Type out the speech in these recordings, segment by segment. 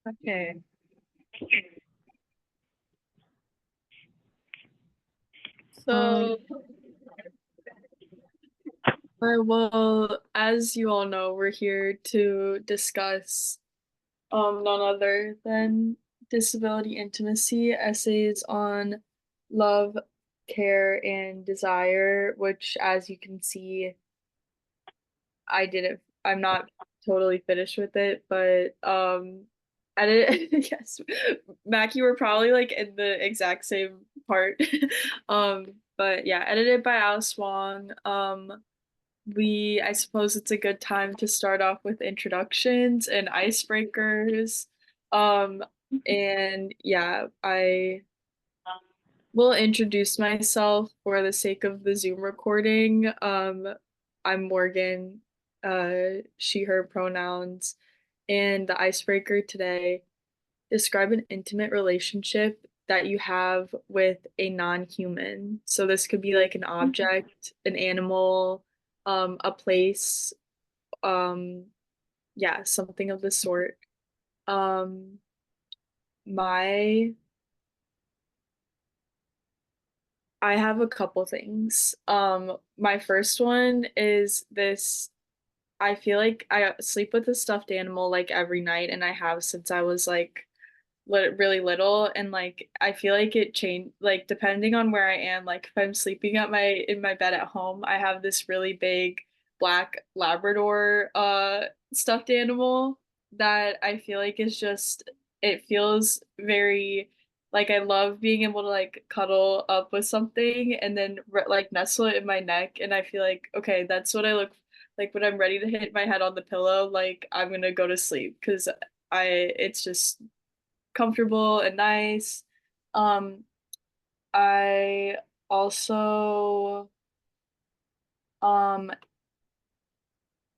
Okay. So, well, as you all know, we're here to discuss none other than disability intimacy, essays on love, care, and desire, which, as you can see, I'm not totally finished with it, but I did yes. Mac, you were probably like in the exact same part. But yeah, edited by Alice Wong. I suppose it's a good time to start off with introductions and icebreakers. Um, and yeah, I will introduce myself for the sake of the Zoom recording. I'm Morgan, she, her pronouns, and the icebreaker today: describe an intimate relationship that you have with a non-human. So this could be like an object, an animal, a place, um, yeah, something of the sort. Um, my I have a couple things. My first one is this. I feel like I sleep with a stuffed animal like every night, and I have since I was like really little. And like I feel like it changed like depending on where I am. Like if I'm sleeping at my in my bed at home, I have this really big black Labrador stuffed animal that I feel like is just it feels very like I love being able to like cuddle up with something and then like nestle it in my neck, and I feel like okay, that's what I look like when I'm ready to hit my head on the pillow, like I'm gonna go to sleep because it's just comfortable and nice. Um, I also, um,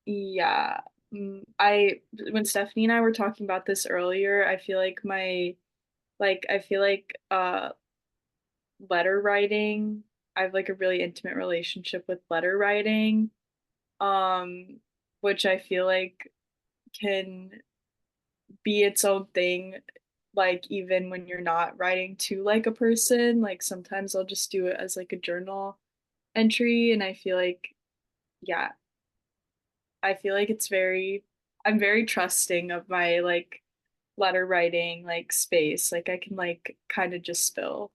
yeah, when Stephanie and I were talking about this earlier, I feel like I feel like, letter writing, I have like a really intimate relationship with letter writing, um, which I feel like can be its own thing, like even when you're not writing to like a person, like sometimes I'll just do it as like a journal entry, and I feel like yeah, I feel like I'm very trusting of my like letter writing like space, like I can like kind of just spill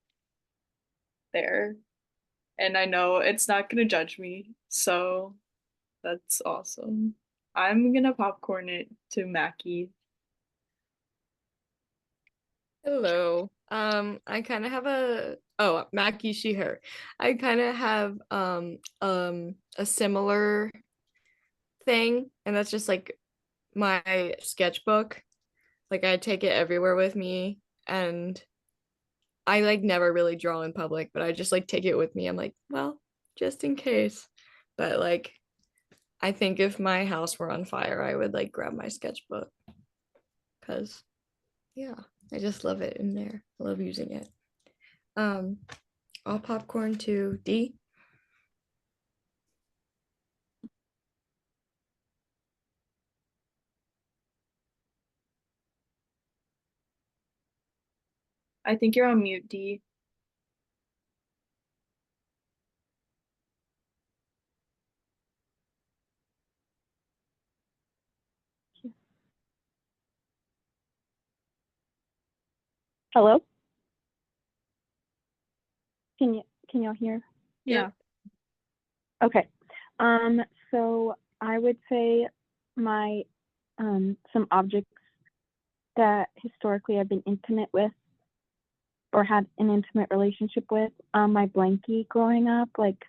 there, and I know it's not gonna judge me, so that's awesome. I'm gonna popcorn it to Mackie. Hello. I kind of have Mackie, she, her. I kind of have a similar thing, and that's just like my sketchbook. Like I take it everywhere with me, and I like never really draw in public, but I just like take it with me. I'm like, well, just in case. But like I think if my house were on fire, I would like grab my sketchbook because yeah, I just love it in there. I love using it. Um, All popcorn to D. I think you're on mute, D. Hello? Can y'all hear? Yeah. Okay. Um, so I would say my some objects that historically I've been intimate with or had an intimate relationship with. My blankie growing up, like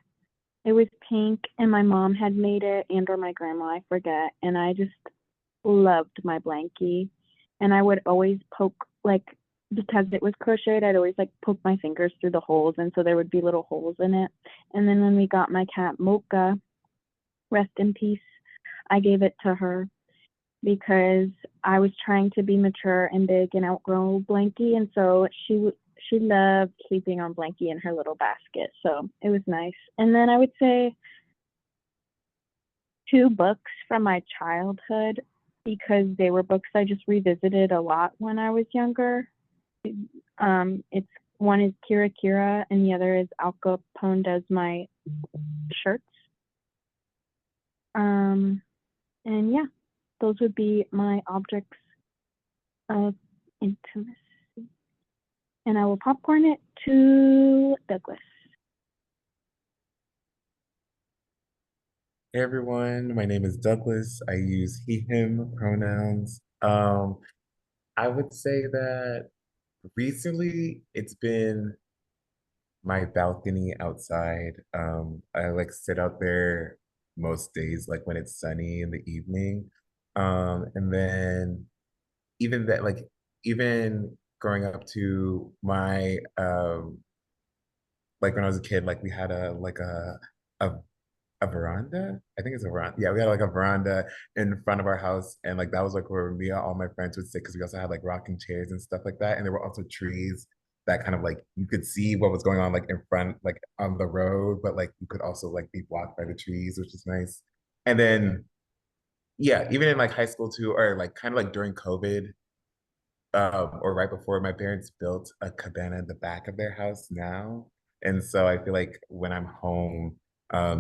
it was pink and my mom had made it and or my grandma, I forget, and I just loved my blankie. And I would always poke like because it was crocheted, I'd always like poke my fingers through the holes, and so there would be little holes in it. And then when we got my cat Mocha, rest in peace, I gave it to her because I was trying to be mature and big and outgrow Blanky, and so she loved sleeping on Blanky in her little basket. So it was nice. And then I would say two books from my childhood because they were books I just revisited a lot when I was younger. It's one is Kira Kira and the other is Al Capone Does My Shirts. And yeah, those would be my objects of intimacy. And I will popcorn it to Douglas. Hey everyone, my name is Douglas. I use he, him pronouns. I would say that recently it's been my balcony outside. I like sit out there most days, like when it's sunny in the evening. And then even that, like even growing up to my like when I was a kid, like we had a a veranda. I think it's a veranda. Yeah, we had like a veranda in front of our house, and like that was like where me and all my friends would sit because we also had like rocking chairs and stuff like that. And there were also trees that kind of like you could see what was going on like in front, like on the road, but like you could also like be blocked by the trees, which is nice. And then yeah, even in like high school too, or like kind of like during COVID, or right before, my parents built a cabana in the back of their house now. And so I feel like when I'm home,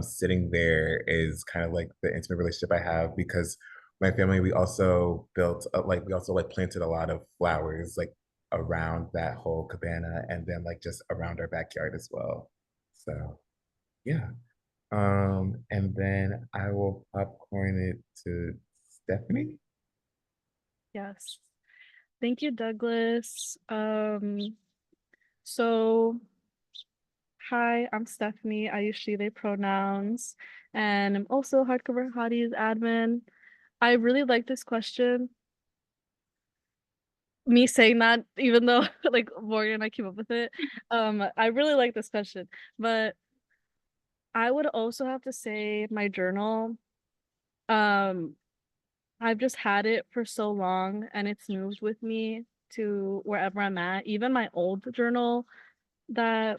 sitting there is kind of like the intimate relationship I have because my family, we also built, we also like planted a lot of flowers like around that whole cabana and then like just around our backyard as well. So yeah. And then I will popcorn it to Stephanie. Yes. Thank you, Douglas. So hi, I'm Stephanie. I use she, they pronouns, and I'm also Hardcover Hotties admin. I really like this question. Me saying that, even though like Morgan and I came up with it. I really like this question, but I would also have to say my journal. Um, I've just had it for so long and it's moved with me to wherever I'm at. Even my old journal that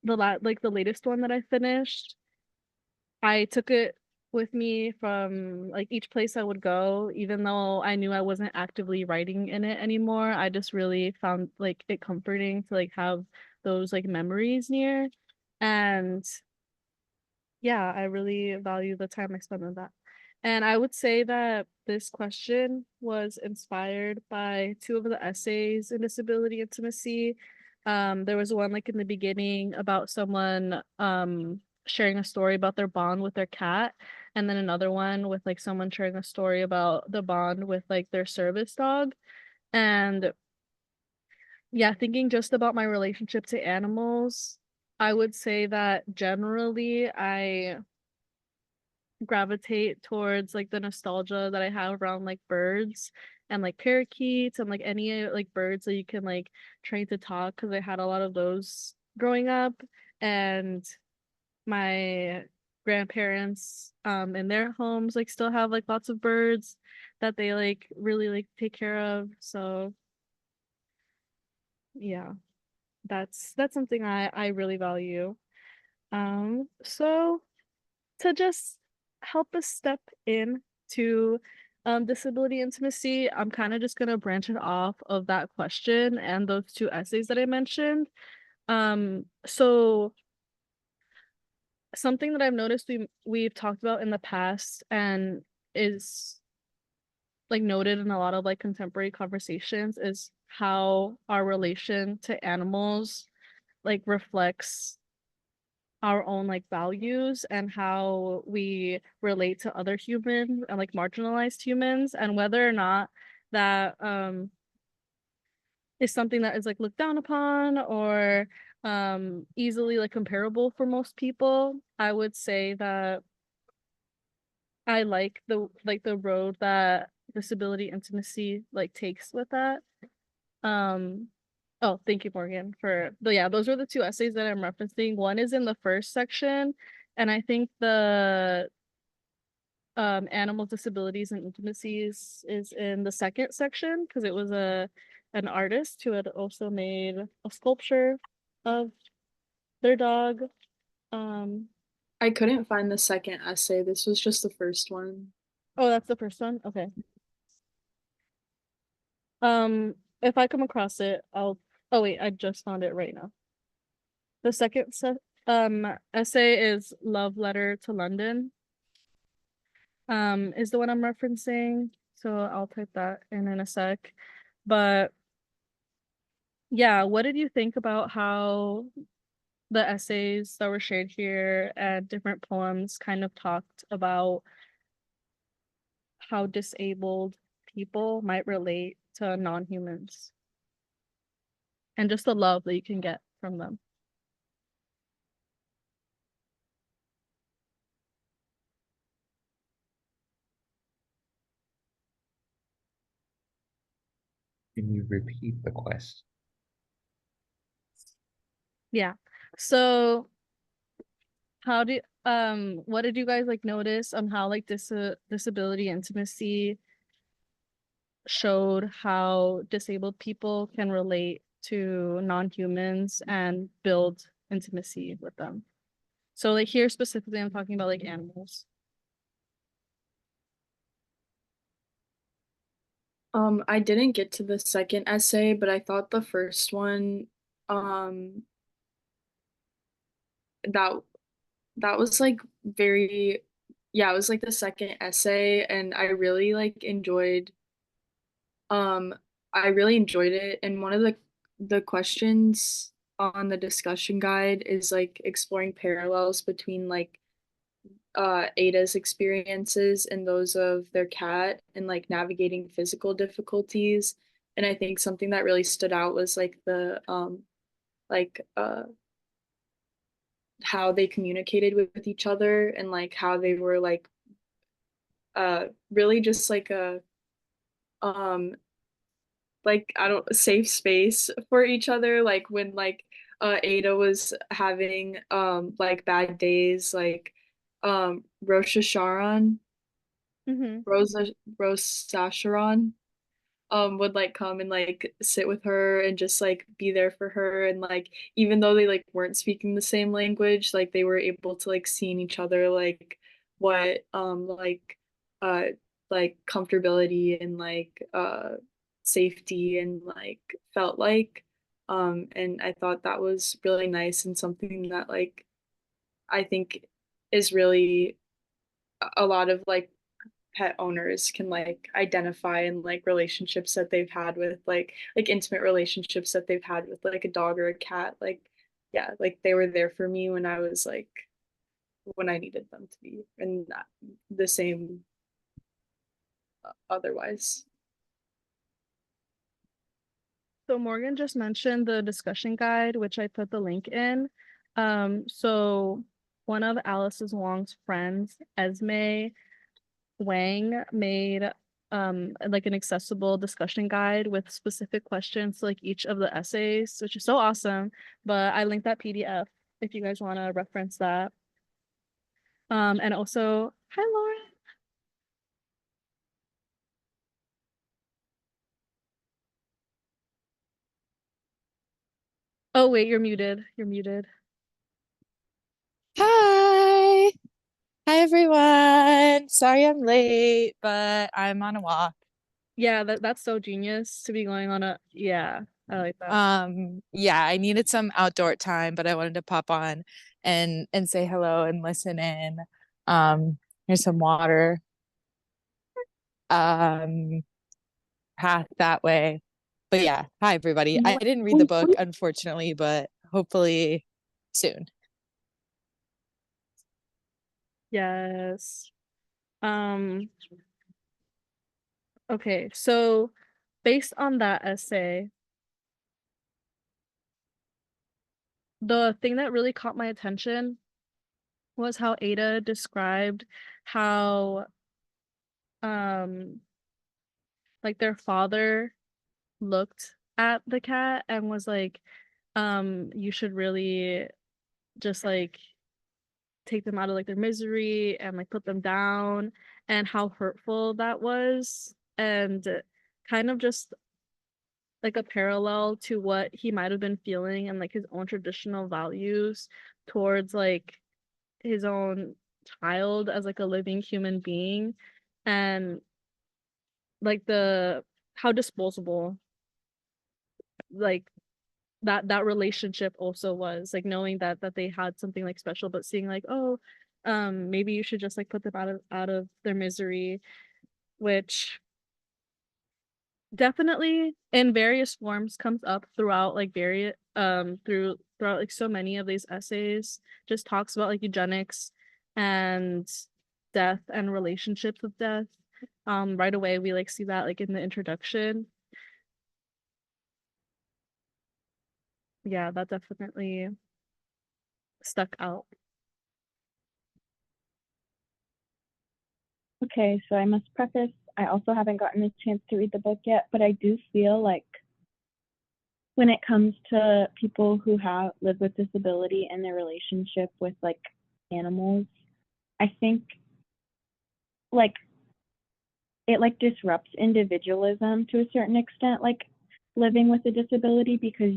the latest one that I finished, I took it with me from like each place I would go, even though I knew I wasn't actively writing in it anymore. I just really found like it comforting to like have those like memories near. And yeah, I really value the time I spend on that. And I would say that this question was inspired by two of the essays in disability intimacy. There was one like in the beginning about someone sharing a story about their bond with their cat, and then another one with like someone sharing a story about the bond with like their service dog. And yeah, thinking just about my relationship to animals, I would say that generally I gravitate towards like the nostalgia that I have around like birds and like parakeets and like any like birds that you can like train to talk because I had a lot of those growing up. And my grandparents in their homes like still have like lots of birds that they like really like take care of. So yeah, that's something I really value. So to just help us step in to disability intimacy, I'm kind of just gonna branch it off of that question and those two essays that I mentioned. So something that I've noticed we've talked about in the past and is like noted in a lot of like contemporary conversations is how our relation to animals like reflects our own like values and how we relate to other humans and like marginalized humans, and whether or not that is something that is like looked down upon or easily like comparable for most people. I would say that I like the road that disability intimacy like takes with that. um oh, thank you, Morgan, for but yeah, those are the two essays that I'm referencing. One is in the first section, and I think the animal disabilities and intimacies is in the second section because it was an artist who had also made a sculpture of their dog. I couldn't find the second essay. This was just the first one. Oh, that's the first one. Okay. If I come across it, I'll. Oh wait, I just found it right now. The second essay is Love Letter to London. Is the one I'm referencing. So I'll type that in a sec. But yeah, what did you think about how the essays that were shared here and different poems kind of talked about how disabled people might relate to non-humans and just the love that you can get from them? Can you repeat the question? Yeah. So what did you guys like notice on how like disability intimacy showed how disabled people can relate to non-humans and build intimacy with them? So like here specifically I'm talking about like animals. I didn't get to the second essay, but I thought the first one, that that was like very, yeah, it was like the second essay, and um I really enjoyed it. And one of the questions on the discussion guide is like exploring parallels between like Ada's experiences and those of their cat and like navigating physical difficulties. And I think something that really stood out was like the like how they communicated with each other, and like how they were like really just um like I don't safe space for each other, like when like Ada was having like bad days, like Rosh Hasharon Mm-hmm. Rosa Rosasharon would like come and like sit with her and just like be there for her, and like even though they like weren't speaking the same language, like they were able to like see in each other like what uh like comfortability and like safety and like felt like. And I thought that was really nice and something that like I think is really a lot of like pet owners can like identify in like relationships that they've had with like intimate relationships that they've had with like a dog or a cat. Like yeah, like they were there for me when I was like when I needed them to be, and the same otherwise. So Morgan just mentioned the discussion guide, which I put the link in. So one of Alice Wong's friends, Esme Wang, made like an accessible discussion guide with specific questions to like each of the essays, which is so awesome. But I linked that PDF if you guys want to reference that. And also, hi Lauren. Oh wait, you're muted. You're muted. Hi. Hi everyone. Sorry I'm late, but I'm on a walk. Yeah, that's so genius to be going on a yeah, I like that. Yeah, I needed some outdoor time, but I wanted to pop on and say hello and listen in. Here's some water. Um, Path that way. But yeah, hi everybody. I didn't read the book, unfortunately, but hopefully soon. Yes. Um, okay, so based on that essay, the thing that really caught my attention was how Ada described how um like their father looked at the cat and was like, you should really just like take them out of like their misery and like put them down, and how hurtful that was, and kind of just like a parallel to what he might have been feeling and like his own traditional values towards like his own child as like a living human being. And like how disposable like that relationship also was, like knowing that they had something like special, but seeing like, oh, maybe you should just like put them out of their misery, which definitely in various forms comes up throughout like various throughout like so many of these essays, just talks about like eugenics and death and relationships with death. Right away we like see that like in the introduction. Yeah, that definitely stuck out. Okay, so I must preface, I also haven't gotten a chance to read the book yet, but I do feel like when it comes to people who have live with disability and their relationship with like animals, I think like it like disrupts individualism to a certain extent, like living with a disability, because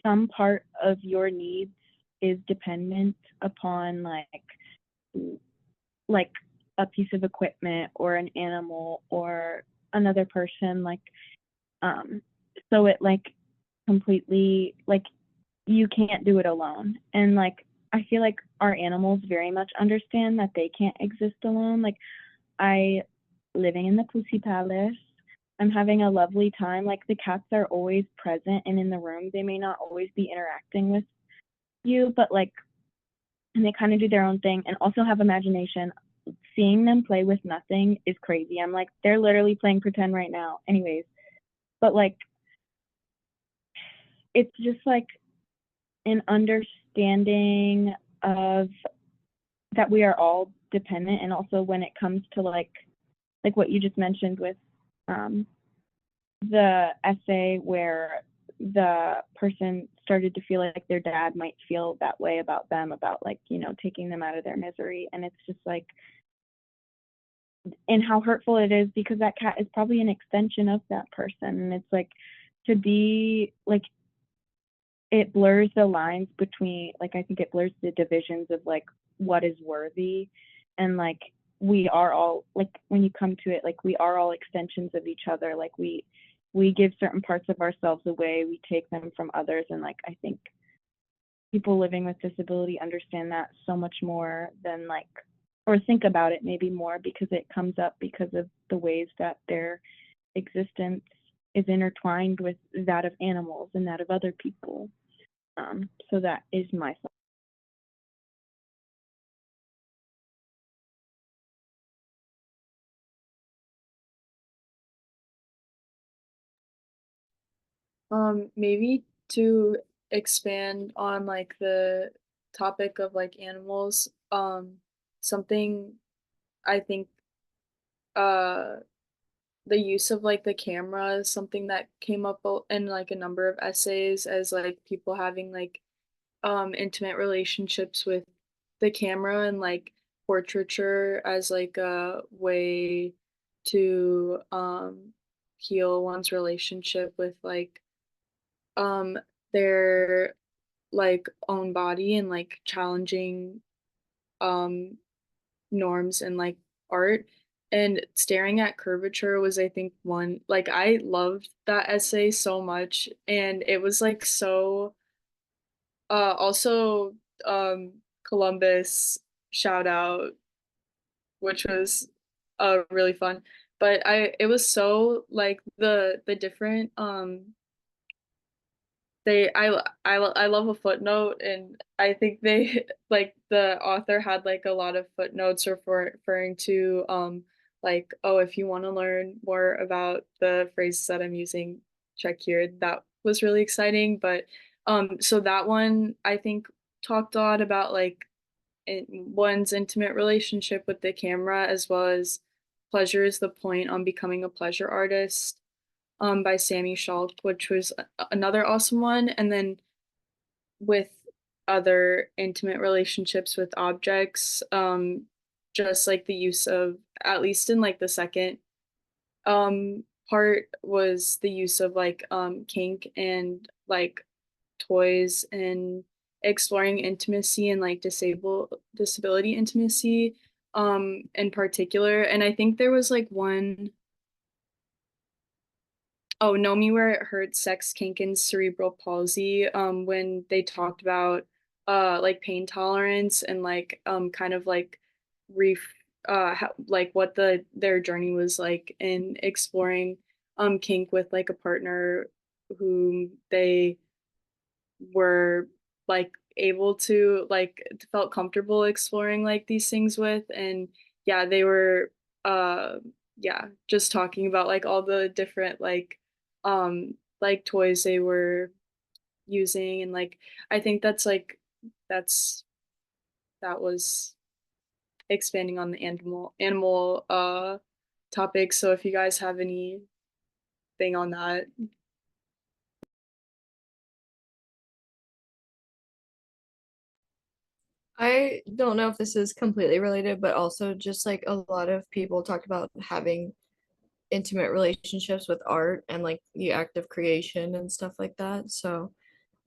some part of your needs is dependent upon like a piece of equipment or an animal or another person, like so it like completely like you can't do it alone. And like I feel like our animals very much understand that they can't exist alone. Like I living in the Pussy Palace, I'm having a lovely time. Like the cats are always present and in the room. They may not always be interacting with you, but like, and they kind of do their own thing and also have imagination. Seeing them play with nothing is crazy. I'm like, they're literally playing pretend right now. Anyways, but like, it's just like an understanding of that we are all dependent. And also when it comes to like what you just mentioned with the essay where the person started to feel like their dad might feel that way about them, about like, you know, taking them out of their misery. And it's just like, and how hurtful it is, because that cat is probably an extension of that person. And it's like, to be like, it blurs the lines between, like, I think it blurs the divisions of like what is worthy. And like we are all, like, when you come to it, like we are all extensions of each other. Like we give certain parts of ourselves away, we take them from others. And like I think people living with disability understand that so much more than like, or think about it maybe more, because it comes up because of the ways that their existence is intertwined with that of animals and that of other people. So that is my thought. Maybe to expand on like the topic of like animals, something I think uh the use of like the camera is something that came up in like a number of essays, as like people having like intimate relationships with the camera, and like portraiture as like a way to heal one's relationship with like um their like own body, and like challenging um norms and like art. And staring at curvature was, I think, one, like I loved that essay so much, and it was like so also Columbus shout out, which was really fun. But it was so like the different I love a footnote, and I think they like the author had like a lot of footnotes referring to like, oh, if you want to learn more about the phrases that I'm using, check here. That was really exciting. But so that one I think talked a lot about like one's intimate relationship with the camera, as well as Pleasure is the Point on Becoming a Pleasure Artist by Sammy Schalk, which was another awesome one. And then with other intimate relationships with objects, just like the use of, at least in like the second part, was the use of like kink and like toys, and exploring intimacy and like disability intimacy in particular. And I think there was like one Oh, Know Me Where It Hurts, Sex, Kink, and Cerebral Palsy, when they talked about like pain tolerance and like kind of like ref how, like what their journey was like in exploring kink with like a partner whom they were like able to like felt comfortable exploring like these things with. And yeah, they were uh yeah, just talking about like all the different like toys they were using. And like I think that's that was expanding on the animal topic. So if you guys have anything on that. I don't know if this is completely related, but also just like a lot of people talked about having intimate relationships with art and like the act of creation and stuff like that. So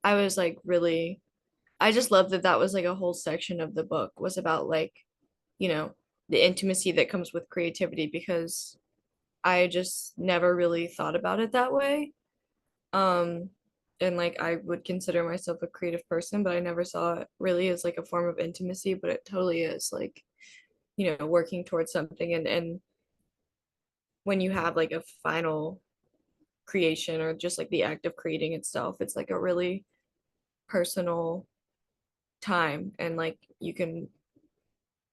I was like really, I just love that that was like a whole section of the book was about like, you know, the intimacy that comes with creativity because I just never really thought about it that way. Um, and like I would consider myself a creative person, but I never saw it really as like a form of intimacy, but it totally is like, working towards something and when you have like a final creation or just like the act of creating itself, it's like a really personal time and like you can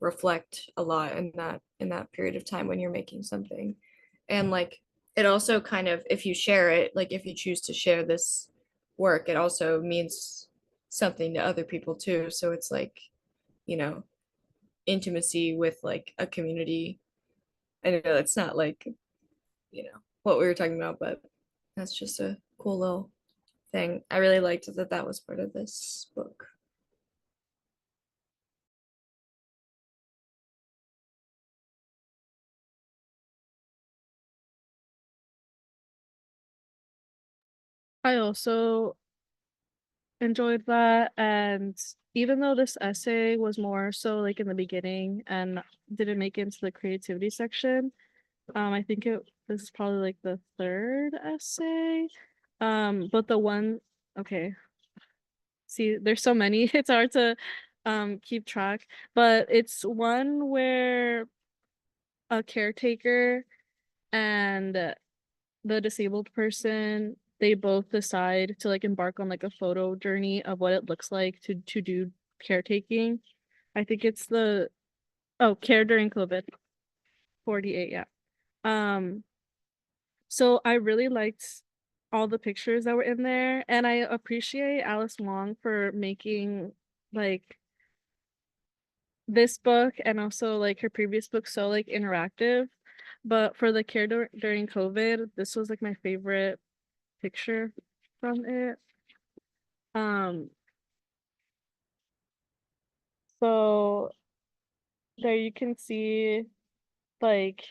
reflect a lot in that period of time when you're making something. And like it also kind of if you share it, like if you choose to share this work, it also means something to other people too. So it's like, you know, intimacy with like a community. I know it's not like, what we were talking about, but that's just a cool little thing. I really liked that that was part of this book. I also enjoyed that. And even though this essay was more so like in the beginning and didn't make it into the creativity section, I think this is probably like the third essay. But the one, okay, see, there's so many, it's hard to keep track, but it's one where a caretaker and the disabled person, they both decide to like embark on like a photo journey of what it looks like to do caretaking. I think it's the care during COVID 48, yeah. Um so I really liked all the pictures that were in there, and I appreciate Alice Wong for making like this book and also like her previous book so like interactive. But for the during COVID, this was like my favorite picture from it. Um, so there you can see like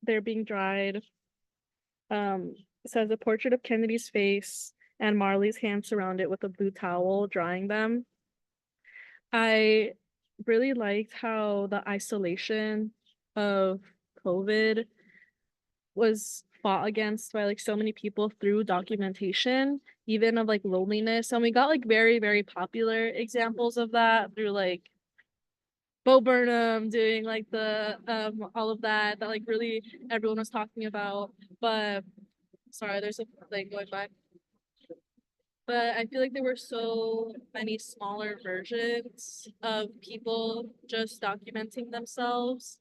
they're being dried. It says a portrait of Kennedy's face and Marley's hands surround it with a blue towel, drying them. I really liked how the isolation of COVID was fought against by like so many people through documentation, even of like loneliness. And we got like very, very popular examples of that through like Bo Burnham doing like the all of that like really everyone was talking about. But sorry, there's a thing going by. But I feel like there were so many smaller versions of people just documenting themselves.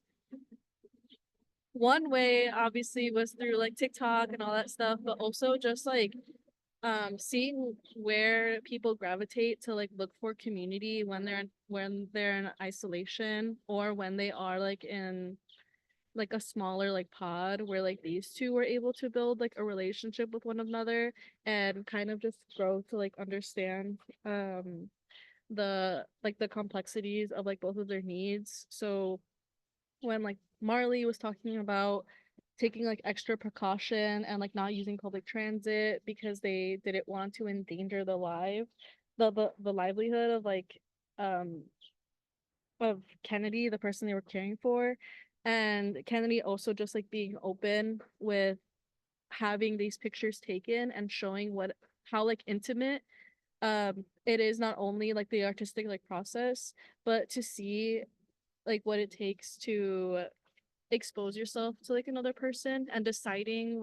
One way obviously was through like TikTok and all that stuff, but also just like seeing where people gravitate to like look for community when they're in isolation or when they are like in like a smaller like pod where like these two were able to build like a relationship with one another and kind of just grow to like understand the complexities of like both of their needs. So when like Marley was talking about taking like extra precaution and like not using public transit because they didn't want to endanger the livelihood of like um of Kennedy, the person they were caring for, and Kennedy also just like being open with having these pictures taken and showing how like intimate it is, not only like the artistic like process, but to see like what it takes to expose yourself to like another person and deciding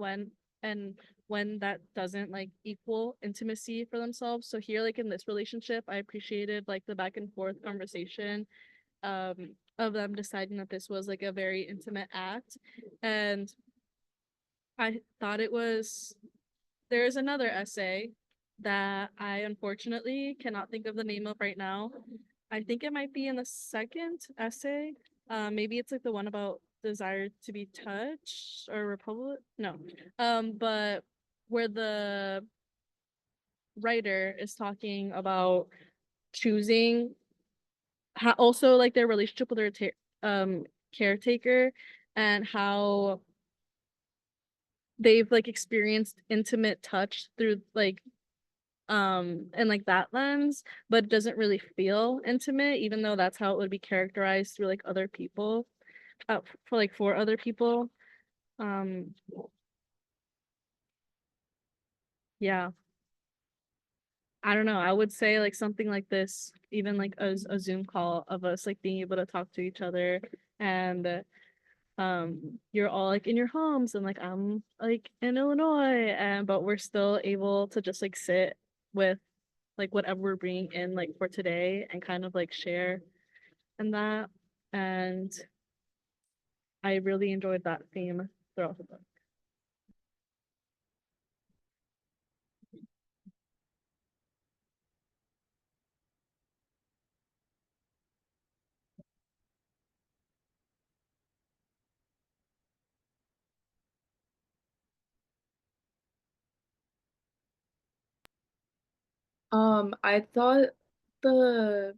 and when that doesn't like equal intimacy for themselves. So here, like in this relationship, I appreciated like the back and forth conversation of them deciding that this was like a very intimate act. And I thought it was, there's another essay that I unfortunately cannot think of the name of right now. I think it might be in the second essay. Maybe it's like the one about desire to be touched or republic. No. But where the writer is talking about choosing how also like their relationship with their caretaker, and how they've like experienced intimate touch through like and like that lens, but it doesn't really feel intimate, even though that's how it would be characterized through like other people, for other people. um yeah, I don't know, I would say like something like this, even like a Zoom call of us like being able to talk to each other, and you're all like in your homes and like I'm like in Illinois, and but we're still able to just like sit with like whatever we're bringing in like for today and kind of like share and that. And I really enjoyed that theme throughout the book. I thought the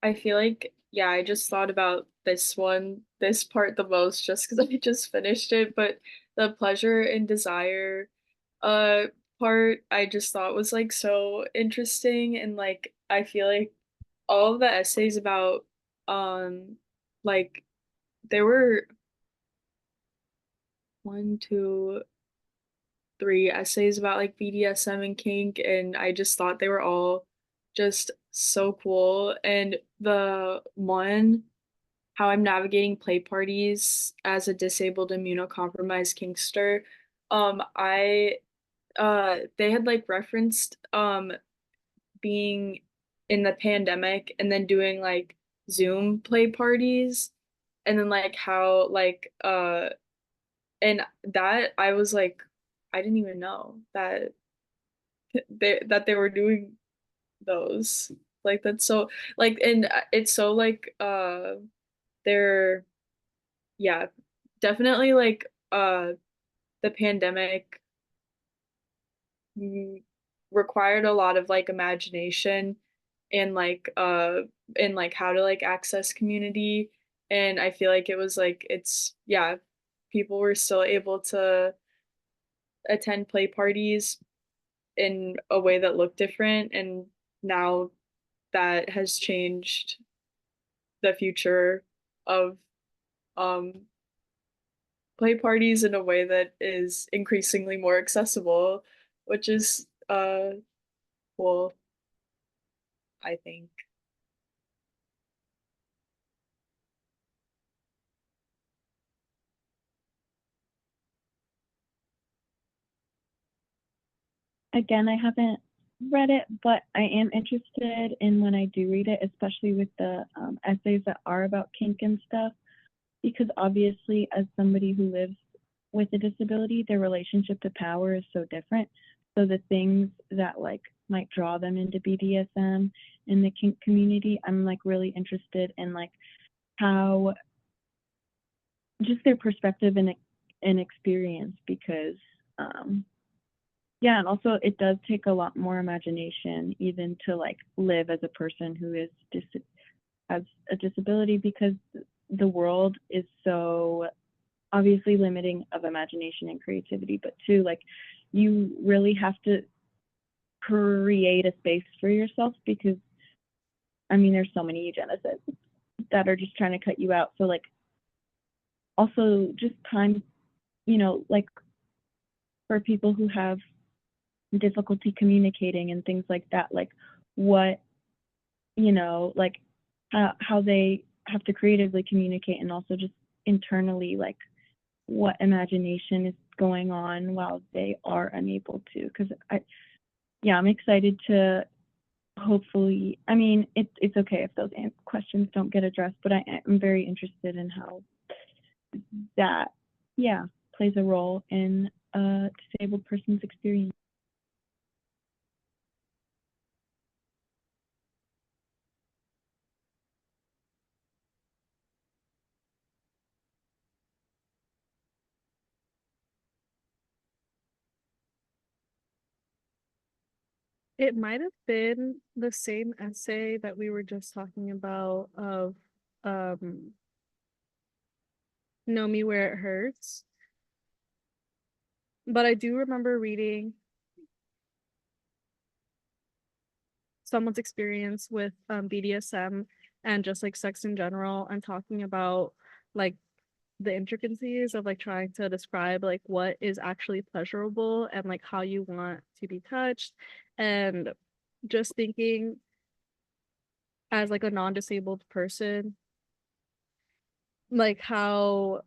I feel like, yeah, I just thought about this part the most just because I just finished it, but the pleasure and desire uh part I just thought was like so interesting, and like I feel like all of the essays about like there were one, two, three essays about like BDSM and kink, and I just thought they were all just so cool. And the one, how I'm navigating play parties as a disabled immunocompromised kinkster, I they had like referenced being in the pandemic and then doing like Zoom play parties, and then like how like and that I was like, I didn't even know that they were doing those. Like that's so like, and it's so like they're, yeah, definitely like the pandemic mm, required a lot of like imagination and like how to like access community. And I feel like it was like, it's, yeah, people were still able to attend play parties in a way that looked different, and now that has changed the future of um play parties in a way that is increasingly more accessible, which is cool, I think. Again, I haven't read it, but I am interested in when I do read it, especially with the essays that are about kink and stuff, because obviously, as somebody who lives with a disability, their relationship to power is so different. So the things that like might draw them into BDSM in the kink community, I'm like really interested in like how just their perspective and experience, because yeah, and also it does take a lot more imagination even to like live as a person who is has a disability, because the world is so obviously limiting of imagination and creativity, but too like you really have to create a space for yourself, because I mean there's so many eugenicists that are just trying to cut you out. So like also just time, like for people who have difficulty communicating and things like that, like what, like how they have to creatively communicate, and also just internally, like what imagination is going on while they are unable to. Because I'm excited to hopefully, I mean, it's okay if those questions don't get addressed, but I am very interested in how that, plays a role in a disabled person's experience. It might have been the same essay that we were just talking about of Know Me Where It Hurts. But I do remember reading someone's experience with BDSM and just like sex in general, and talking about like the intricacies of like trying to describe like what is actually pleasurable and like how you want to be touched, and just thinking as like a non-disabled person, like how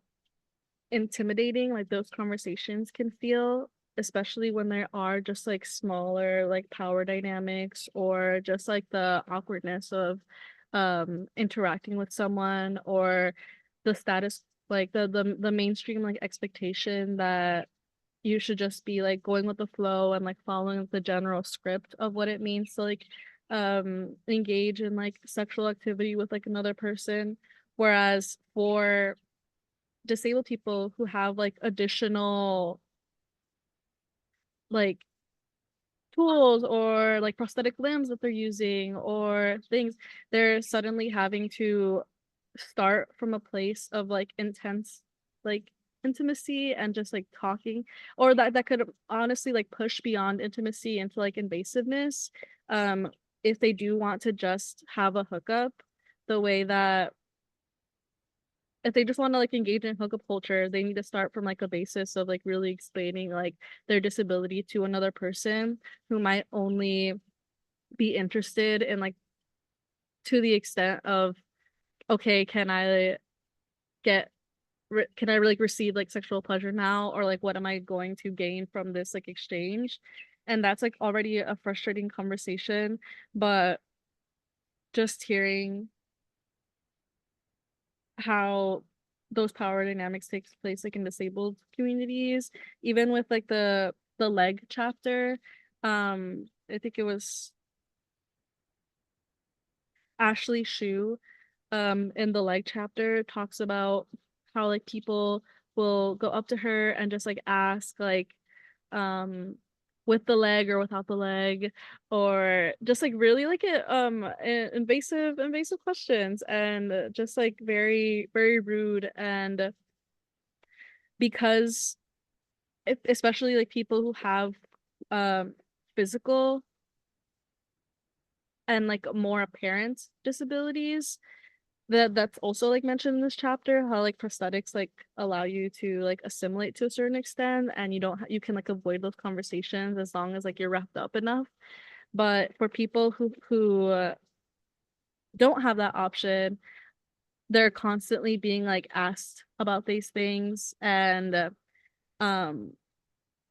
intimidating like those conversations can feel, especially when there are just like smaller like power dynamics, or just like the awkwardness of interacting with someone, or the status, like the mainstream like expectation that you should just be like going with the flow and like following the general script of what it means to like engage in like sexual activity with like another person. Whereas for disabled people who have like additional like tools or like prosthetic limbs that they're using or things, they're suddenly having to start from a place of like intense like intimacy and just like talking, or that could honestly like push beyond intimacy into like invasiveness, um if they do want to just have a hookup, the way that if they just want to like engage in hookup culture, they need to start from like a basis of like really explaining like their disability to another person who might only be interested in like to the extent of, okay, get can I really receive like sexual pleasure now, or like what am I going to gain from this like exchange? And that's like already a frustrating conversation. But just hearing how those power dynamics takes place like in disabled communities, even with like the leg chapter, I think it was Ashley Shu in the leg chapter talks about how like people will go up to her and just like ask like um with the leg or without the leg, or just like really like invasive questions, and just like very very rude. And because especially like people who have um physical and like more apparent disabilities, that's also like mentioned in this chapter, how like prosthetics like allow you to like assimilate to a certain extent, and you don't you can like avoid those conversations as long as like you're wrapped up enough. But for people who don't have that option, they're constantly being like asked about these things, and um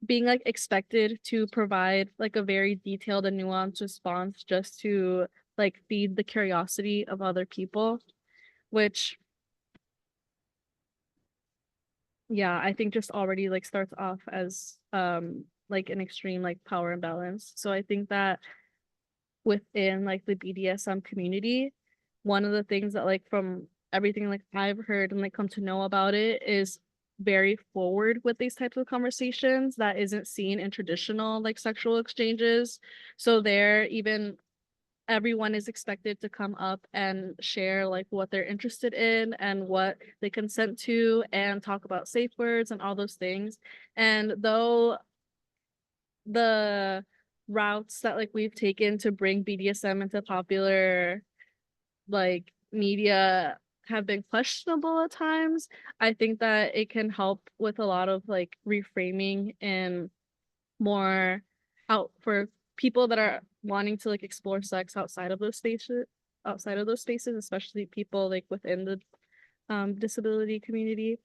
being like expected to provide like a very detailed and nuanced response just to like feed the curiosity of other people, which I think just already like starts off as like an extreme like power imbalance. So I think that within like the BDSM community, one of the things that like from everything like I've heard and like come to know about it is very forward with these types of conversations that isn't seen in traditional like sexual exchanges. So there, even everyone is expected to come up and share like what they're interested in and what they consent to, and talk about safe words and all those things. And though the routes that like we've taken to bring BDSM into popular like media have been questionable at times, I think that it can help with a lot of like reframing and more out for people that are wanting to like explore sex outside of those spaces, especially people like within the disability community.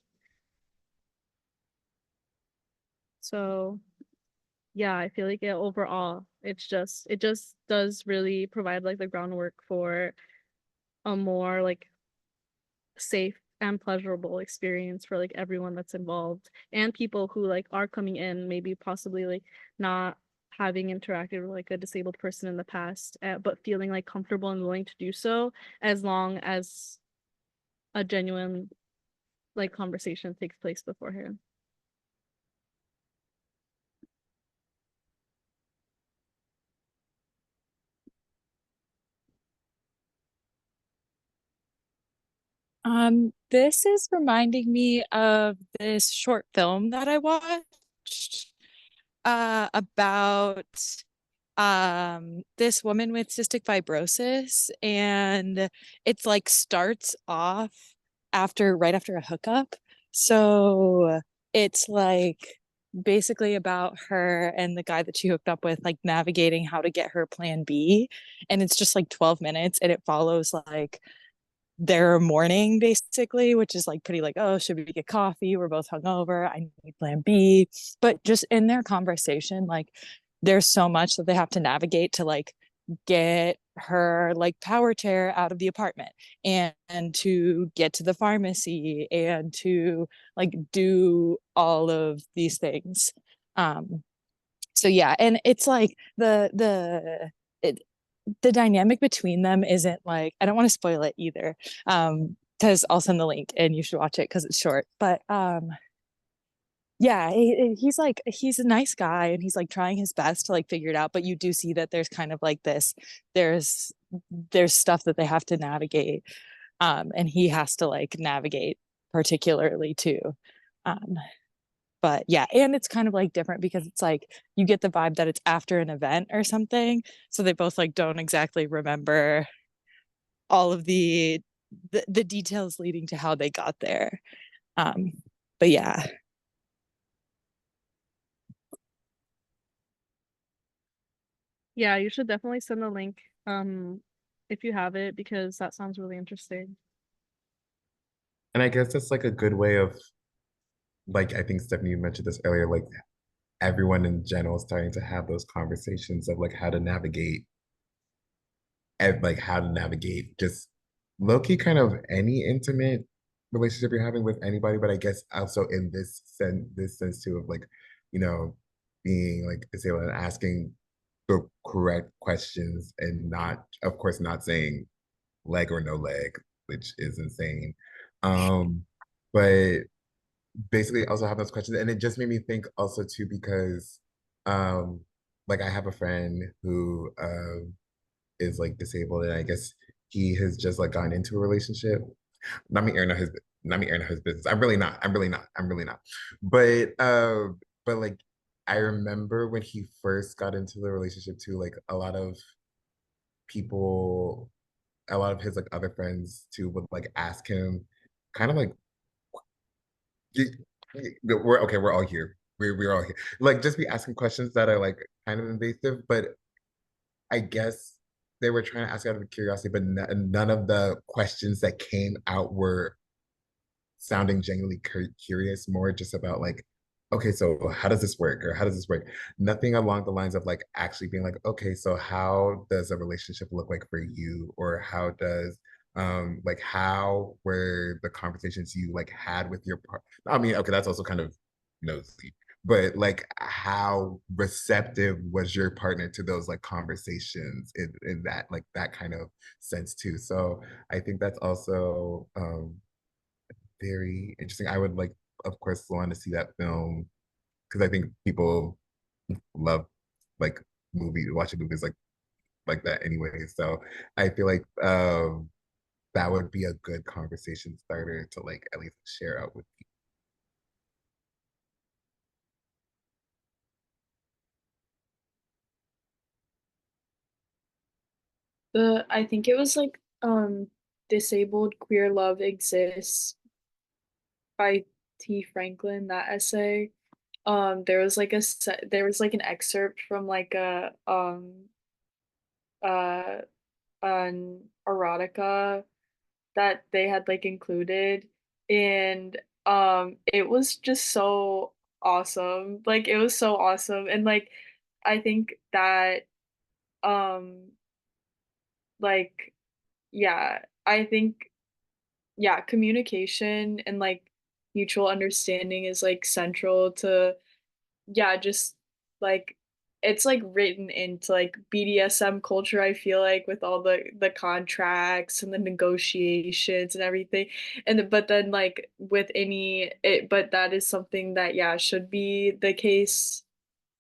So yeah, I feel like overall it just does really provide like the groundwork for a more like safe and pleasurable experience for like everyone that's involved, and people who like are coming in maybe possibly like not having interacted with like a disabled person in the past, but feeling like comfortable and willing to do so, as long as a genuine like conversation takes place beforehand. This is reminding me of this short film that I watched about this woman with cystic fibrosis, and it's like starts off right after a hookup. So it's like basically about her and the guy that she hooked up with, like navigating how to get her plan B. And it's just like 12 minutes, and it follows like their morning basically, which is like pretty like, oh, should we get coffee? We're both hungover. I need plan B. But just in their conversation, like there's so much that they have to navigate to like get her like power chair out of the apartment, and to get to the pharmacy, and to like do all of these things. So yeah, and it's like the dynamic between them isn't like, I don't want to spoil it either, because I'll send the link and you should watch it because it's short. But yeah, he's a nice guy, and he's like trying his best to like figure it out, but you do see that there's kind of like this, there's stuff that they have to navigate, and he has to like navigate particularly too. um but yeah, and it's kind of like different because it's like you get the vibe that it's after an event or something, so they both like don't exactly remember all of the details leading to how they got there. um but yeah. Yeah, you should definitely send the link if you have it, because that sounds really interesting. And I guess that's like a good way of, like, I think Stephanie, you mentioned this earlier, like everyone in general starting to have those conversations of like how to navigate, and like how to navigate just low-key kind of any intimate relationship you're having with anybody, but I guess also in this sense too of like, you know, being like disabled and asking the correct questions, and not, of course, not saying leg or no leg, which is insane. Um, but basically also have those questions. And it just made me think also too, because um like I have a friend who is like disabled, and I guess he has just like gotten into a relationship. Not me airing out his not me airing out his business. I'm really not. I'm really not. I'm really not. But like I remember when he first got into the relationship too, like people a lot of his like other friends too would like ask him kind of like, we're okay, we're all here. We're all here. Like just be asking questions that are like kind of invasive, but I guess they were trying to ask out of curiosity, but none of the questions that came out were sounding genuinely curious, more just about like, okay, so how does this work? Or how does this work? Nothing along the lines of like actually being like, okay, so how does a relationship look like for you? Or how does like how were the conversations you like had with your partner? I mean, okay, that's also kind of nosy, but like how receptive was your partner to those like conversations in that like that kind of sense too. So I think that's also very interesting. I would like, of course, want to see that film because I think people love like watching movies like that anyway. So I feel like that would be a good conversation starter to like at least share out with people. I think it was like Disabled Queer Love Exists by T. Franklin, that essay. there was like there was like an excerpt from like uh an erotica that they had like included, and it was just so awesome. Like it was so awesome, and like I think that um like yeah, I think yeah, communication and like mutual understanding is like central to yeah, just like it's like written into like BDSM culture, I feel like, with all the contracts and the negotiations and everything. But then like with any it but that is something that yeah, should be the case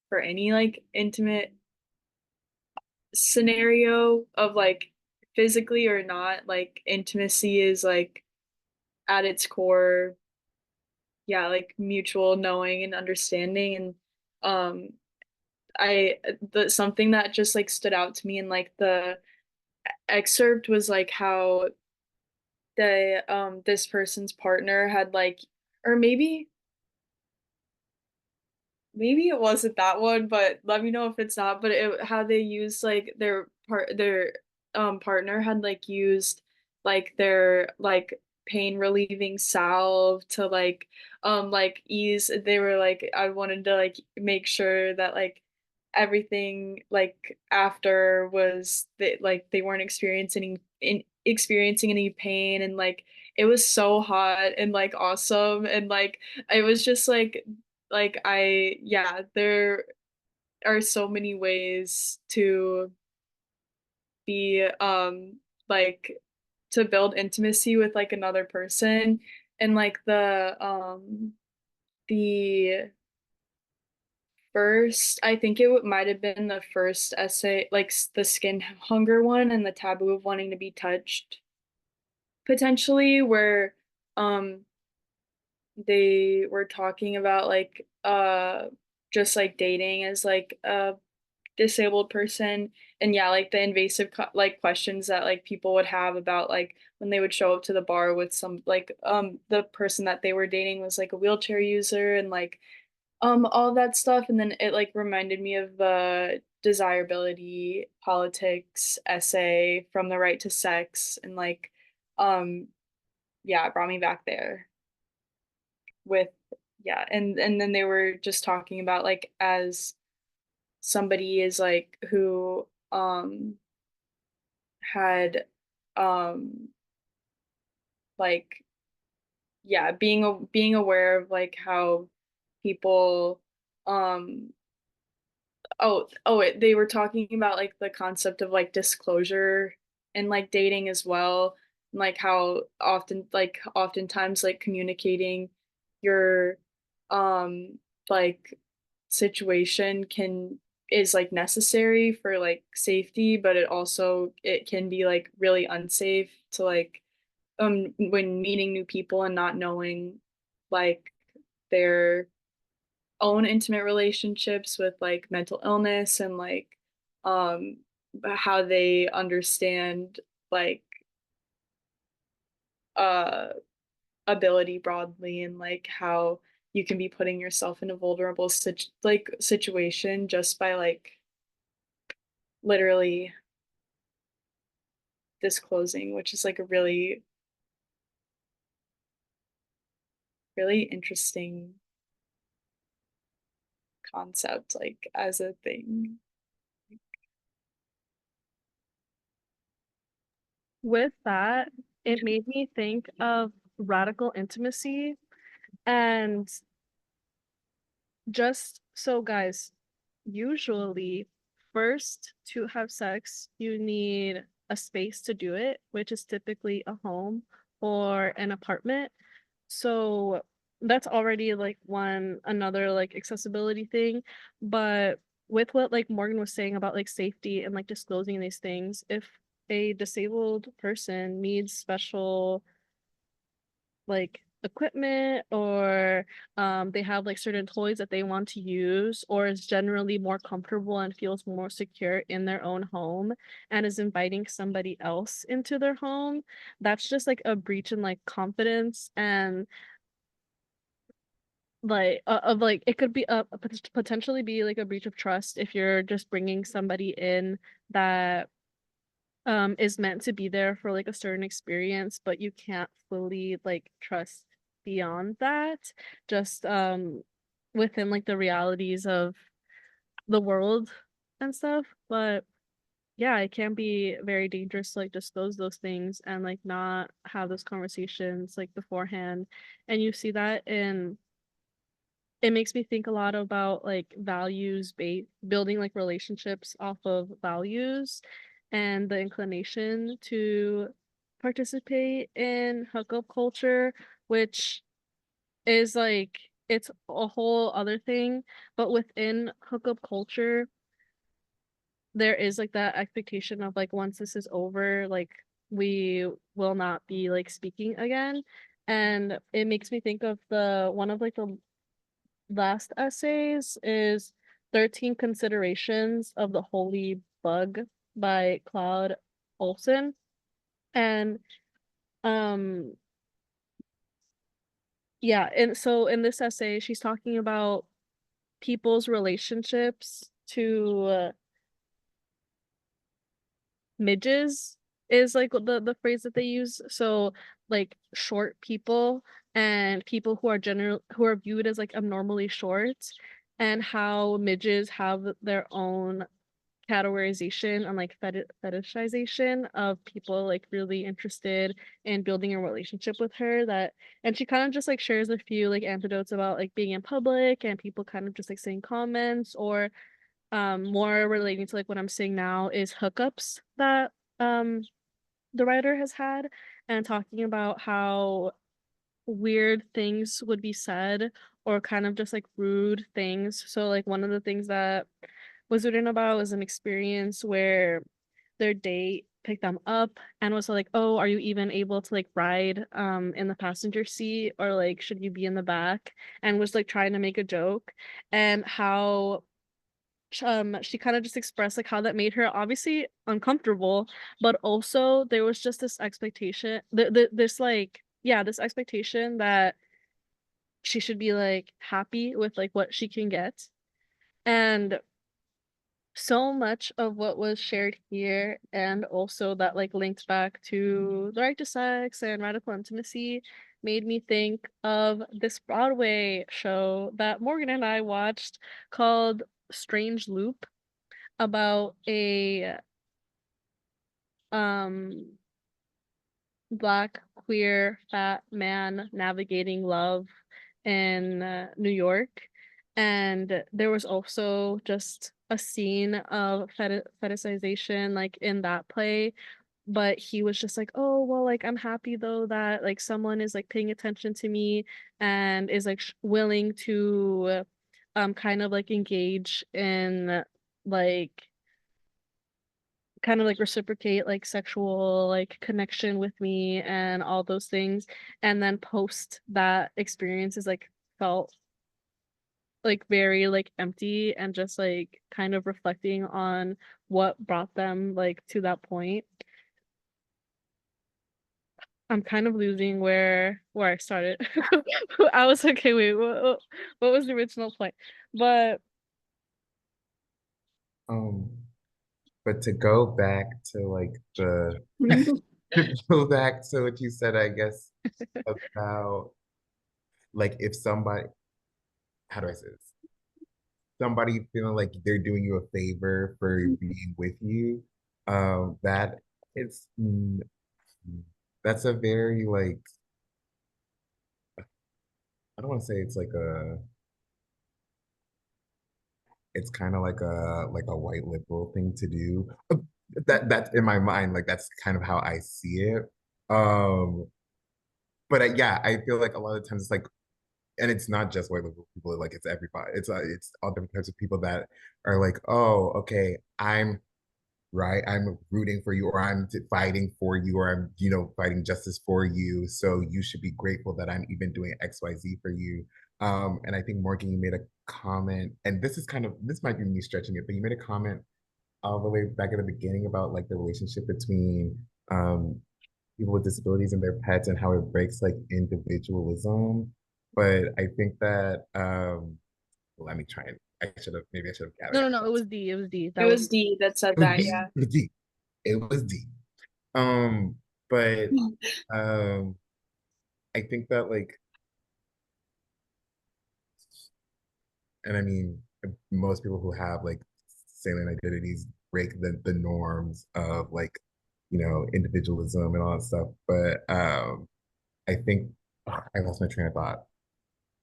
for any like intimate scenario of like physically or not, like intimacy is like at its core, yeah, like mutual knowing and understanding. And um the something that just like stood out to me in like the excerpt was like how the this person's partner had like, or maybe it wasn't that one, but let me know if it's not. But how they used like their partner had like used like their like pain relieving salve to like ease. They were like, I wanted to like make sure that like everything like after was that like they weren't experiencing any pain, and like it was so hot and like awesome, and like it was just like yeah, there are so many ways to be like to build intimacy with like another person. And like the first, I think might have been the first essay, like the skin hunger one and the taboo of wanting to be touched, potentially, where um they were talking about like just like dating as like a disabled person. And yeah, like the invasive like questions that like people would have about like when they would show up to the bar with some like the person that they were dating was like a wheelchair user, and like all that stuff. And then it like reminded me of the desirability politics essay from the right to sex, and like um yeah, it brought me back there with yeah. And then they were just talking about like as somebody is like who had um like yeah, being aware of like how people um they were talking about like the concept of like disclosure and like dating as well, and like how oftentimes like communicating your um like situation can is like necessary for like safety, but it can be like really unsafe to like when meeting new people and not knowing like their own intimate relationships with like mental illness, and like um how they understand like uh ability broadly, and like how you can be putting yourself in a vulnerable situation just by like literally disclosing, which is like a really interesting concept like as a thing. With that, it made me think of radical intimacy. And just so, guys, usually first to have sex, you need a space to do it, which is typically a home or an apartment. So that's already like another like accessibility thing. But with what like Morgan was saying about like safety and like disclosing these things, if a disabled person needs special like equipment, or they have like certain toys that they want to use, or is generally more comfortable and feels more secure in their own home and is inviting somebody else into their home, that's just like a breach in like confidence. And like of like it could be potentially be like a breach of trust if you're just bringing somebody in that is meant to be there for like a certain experience, but you can't fully like trust beyond that, just within like the realities of the world and stuff. But yeah, it can be very dangerous to like disclose those things and like not have those conversations like beforehand. And you see that in it makes me think a lot about like values based building like relationships off of values and the inclination to participate in hookup culture, which is like it's a whole other thing. But within hookup culture, there is like that expectation of like once this is over, like we will not be like speaking again. And it makes me think of the one of like the last essays is 13 Considerations of the Holy Bug by Claude Olson. And um yeah, and so in this essay she's talking about people's relationships to midges is like the phrase that they use. So like short people and people who are general who are viewed as like abnormally short, and how midges have their own categorization and like fetishization of people like really interested in building a relationship with her. That and she kind of just like shares a few like anecdotes about like being in public and people kind of just like saying comments, or more relating to like what I'm saying now is hookups that um the writer has had, and talking about how weird things would be said or kind of just like rude things. So like one of the things that was written about was an experience where their date picked them up and was like, "Oh, are you even able to like ride in the passenger seat, or like should you be in the back?" And was like trying to make a joke, and how she kind of just expressed like how that made her obviously uncomfortable, but also there was just this expectation this like yeah, this expectation that she should be like happy with like what she can get. And so much of what was shared here, and also that like linked back to the right to sex and radical intimacy, made me think of this Broadway show that Morgan and I watched called Strange Loop, about a um black queer fat man navigating love in New York. And there was also just a scene of fetishization like in that play, but he was just like, "Oh, well, like I'm happy though that like someone is like paying attention to me and is like willing to kind of like engage in like kind of like reciprocate like sexual like connection with me and all those things." And then post that experience is like felt like very like empty and just like kind of reflecting on what brought them like to that point. I'm kind of losing where I started. I was okay, wait, what was the original point? But Um, but to go back to like the to go back to what you said, I guess, about like if somebody, how do I say this? Somebody feeling like they're doing you a favor for being with you, that it's that's a very like, I don't want to say it's like a, it's kind of like a white liberal thing to do. That's in my mind, like that's kind of how I see it. Um, but yeah, I feel like a lot of times it's like, and it's not just white liberal people, like it's everybody. It's all different types of people that are like, oh, okay, I'm right, I'm rooting for you, or I'm fighting for you, or I'm, you know, fighting justice for you. So you should be grateful that I'm even doing XYZ for you. And I think Morgan, you made a comment, and this is kind of, this might be me stretching it, but you made a comment all the way back at the beginning about like the relationship between people with disabilities and their pets and how it breaks like individualism. but I think that let me try and I should have No, gathered no, my no. It thoughts. was D. It was D. It That was was D that said It was that, D. yeah. It was D. It was D. Um, but um, I think that like, and I mean, most people who have like salient identities break the norms of like, individualism and all that stuff. But I think I lost my train of thought.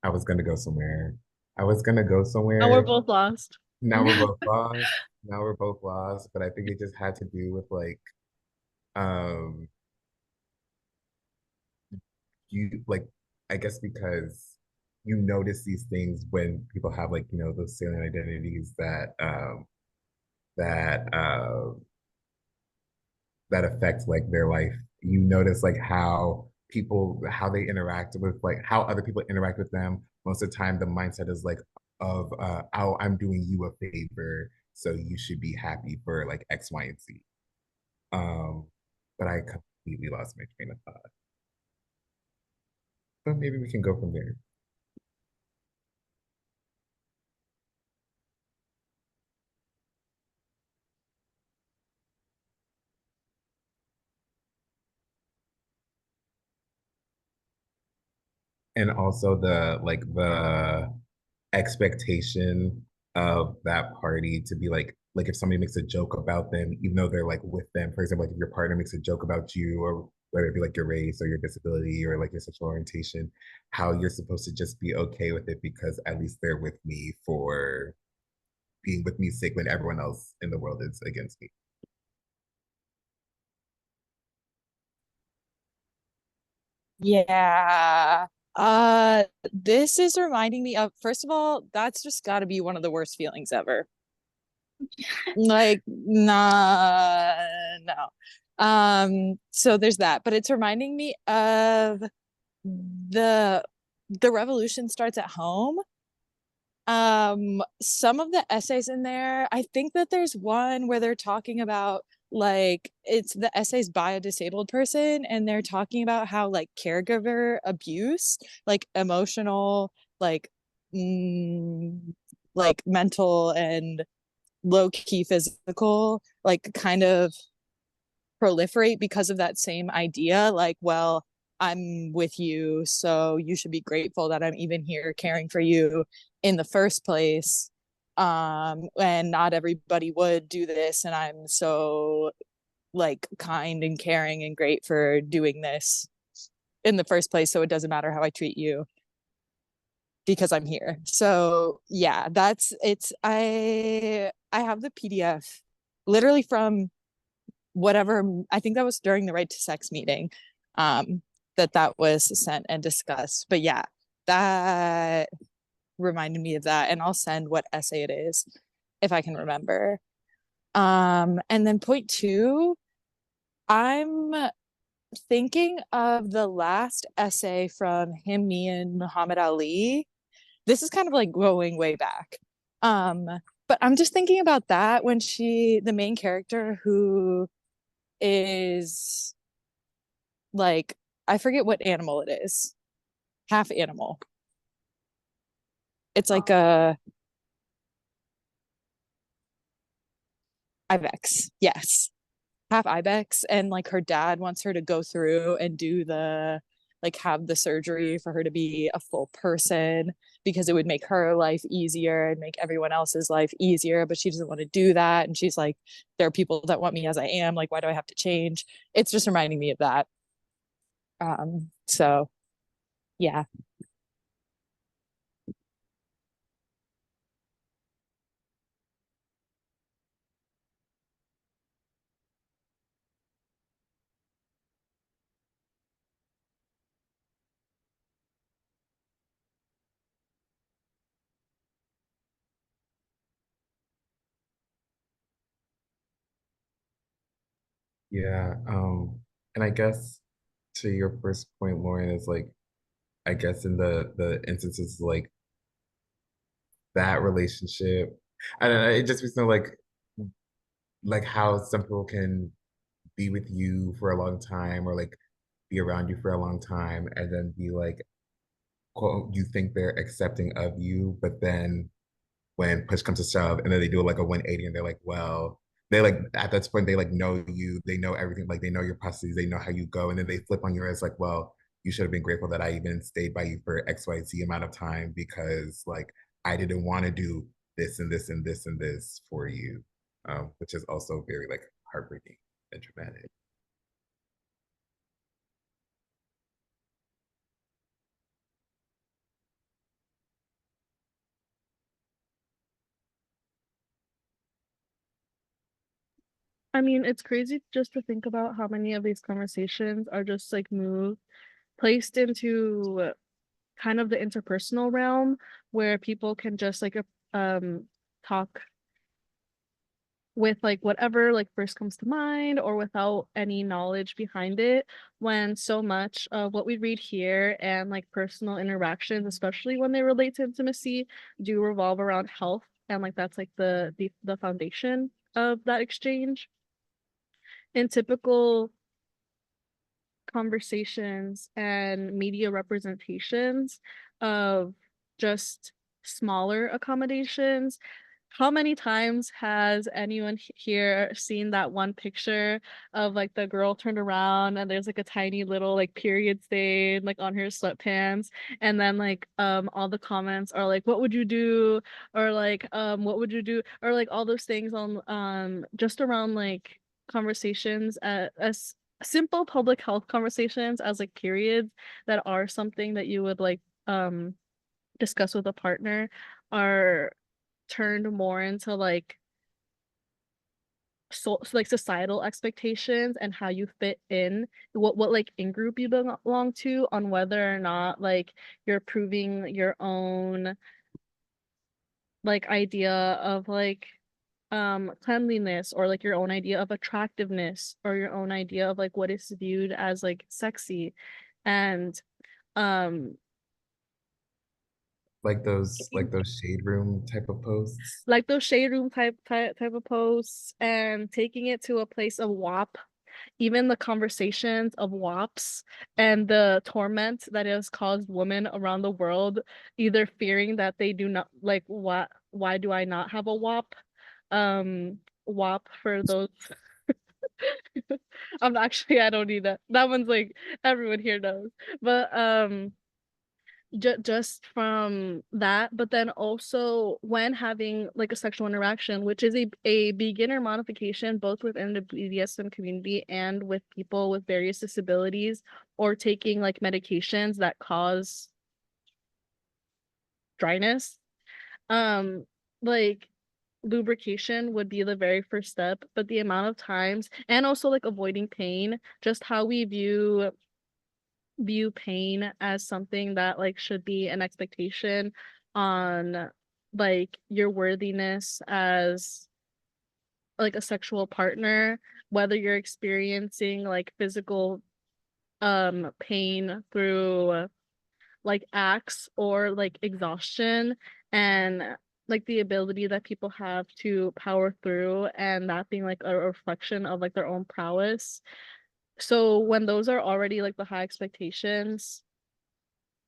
I was gonna go somewhere. I was gonna go now we're somewhere. both lost. Now we're both lost. Now we're both lost. But I think it just had to do with like, um, you like, I guess because you notice these things when people have like, those salient identities that that affect like their life. You notice like how they interact with like how other people interact with them. Most of the time the mindset is like of oh, I'm doing you a favor, so you should be happy for like X, Y, and Z. But I completely lost my train of thought. So maybe we can go from there. And also the expectation of that party to be like if somebody makes a joke about them, even though they're like with them. For example, like if your partner makes a joke about you, or whether it be like your race or your disability or like your sexual orientation, how you're supposed to just be okay with it because at least they're with me for being with me sake when everyone else in the world is against me. Yeah. This is reminding me of, first of all, that's just got to be one of the worst feelings ever. Like, nah, no. So there's that, but it's reminding me of the the revolution starts at home. Some of the essays in there, I think that there's one where they're talking about like it's the essays by a disabled person, and they're talking about how like caregiver abuse, like emotional, like mm, like mental and low key physical, like kind of proliferate because of that same idea. Like, well, I'm with you, so you should be grateful that I'm even here caring for you in the first place. And not everybody would do this, and I'm so like kind and caring and great for doing this in the first place, so it doesn't matter how I treat you because I'm here. So yeah, that's it's I have the PDF literally from whatever, I think that was during the right to sex meeting, that was sent and discussed. But yeah, that reminded me of that, and I'll send what essay it is if I can remember. And then point two, I'm thinking of the last essay from him, me, and Muhammad Ali. This is kind of like going way back. Um, but I'm just thinking about that when the main character who is like, I forget what animal it is, half animal. It's like a ibex. Yes. Half ibex, and like her dad wants her to go through and do the like have the surgery for her to be a full person because it would make her life easier and make everyone else's life easier, but she doesn't want to do that, and she's like, there are people that want me as I am, like why do I have to change? It's just reminding me of that. So yeah. Yeah. And I guess to your first point, Lauren, is like I guess in the instances like that relationship, I don't know, it just makes me like how some people can be with you for a long time or like be around you for a long time and then be like quote, you think they're accepting of you, but then when push comes to shove, and then they do like a 180, and they're like, well, they like at that point they like know you, they know everything, like they know your processes, they know how you go, and then they flip on you as like, well, you should have been grateful that I even stayed by you for XYZ amount of time because like I didn't want to do this and this and this and this for you, which is also very like heartbreaking and dramatic. I mean, it's crazy just to think about how many of these conversations are just like moved, placed into kind of the interpersonal realm where people can just like talk with like whatever like first comes to mind or without any knowledge behind it, when so much of what we read here and like personal interactions, especially when they relate to intimacy, do revolve around health, and like that's like the foundation of that exchange. In typical conversations and media representations of just smaller accommodations, how many times has anyone here seen that one picture of like the girl turned around and there's like a tiny little like period stain like on her sweatpants, and then like all the comments are like, what would you do, or like what would you do, or like all those things on just around like conversations as simple public health conversations as like periods that are something that you would like discuss with a partner, are turned more into like so like societal expectations and how you fit in, what like in group you belong to, on whether or not like you're proving your own like idea of like cleanliness, or like your own idea of attractiveness, or your own idea of like what is viewed as like sexy. And um like those shade room type of posts. like those shade room type of posts, and taking it to a place of WAP, even the conversations of WAPs and the torment that has caused women around the world, either fearing that they do not like, what, why do I not have a WAP? WAP for those. I don't need that. That one's like everyone here knows. But just from that, but then also when having like a sexual interaction, which is a beginner modification both within the BDSM community and with people with various disabilities, or taking like medications that cause dryness, um like lubrication would be the very first step. But the amount of times, and also like avoiding pain, just how we view pain as something that like should be an expectation on like your worthiness as like a sexual partner, whether you're experiencing like physical pain through like acts or like exhaustion, and like the ability that people have to power through, and that being like a reflection of like their own prowess. So when those are already like the high expectations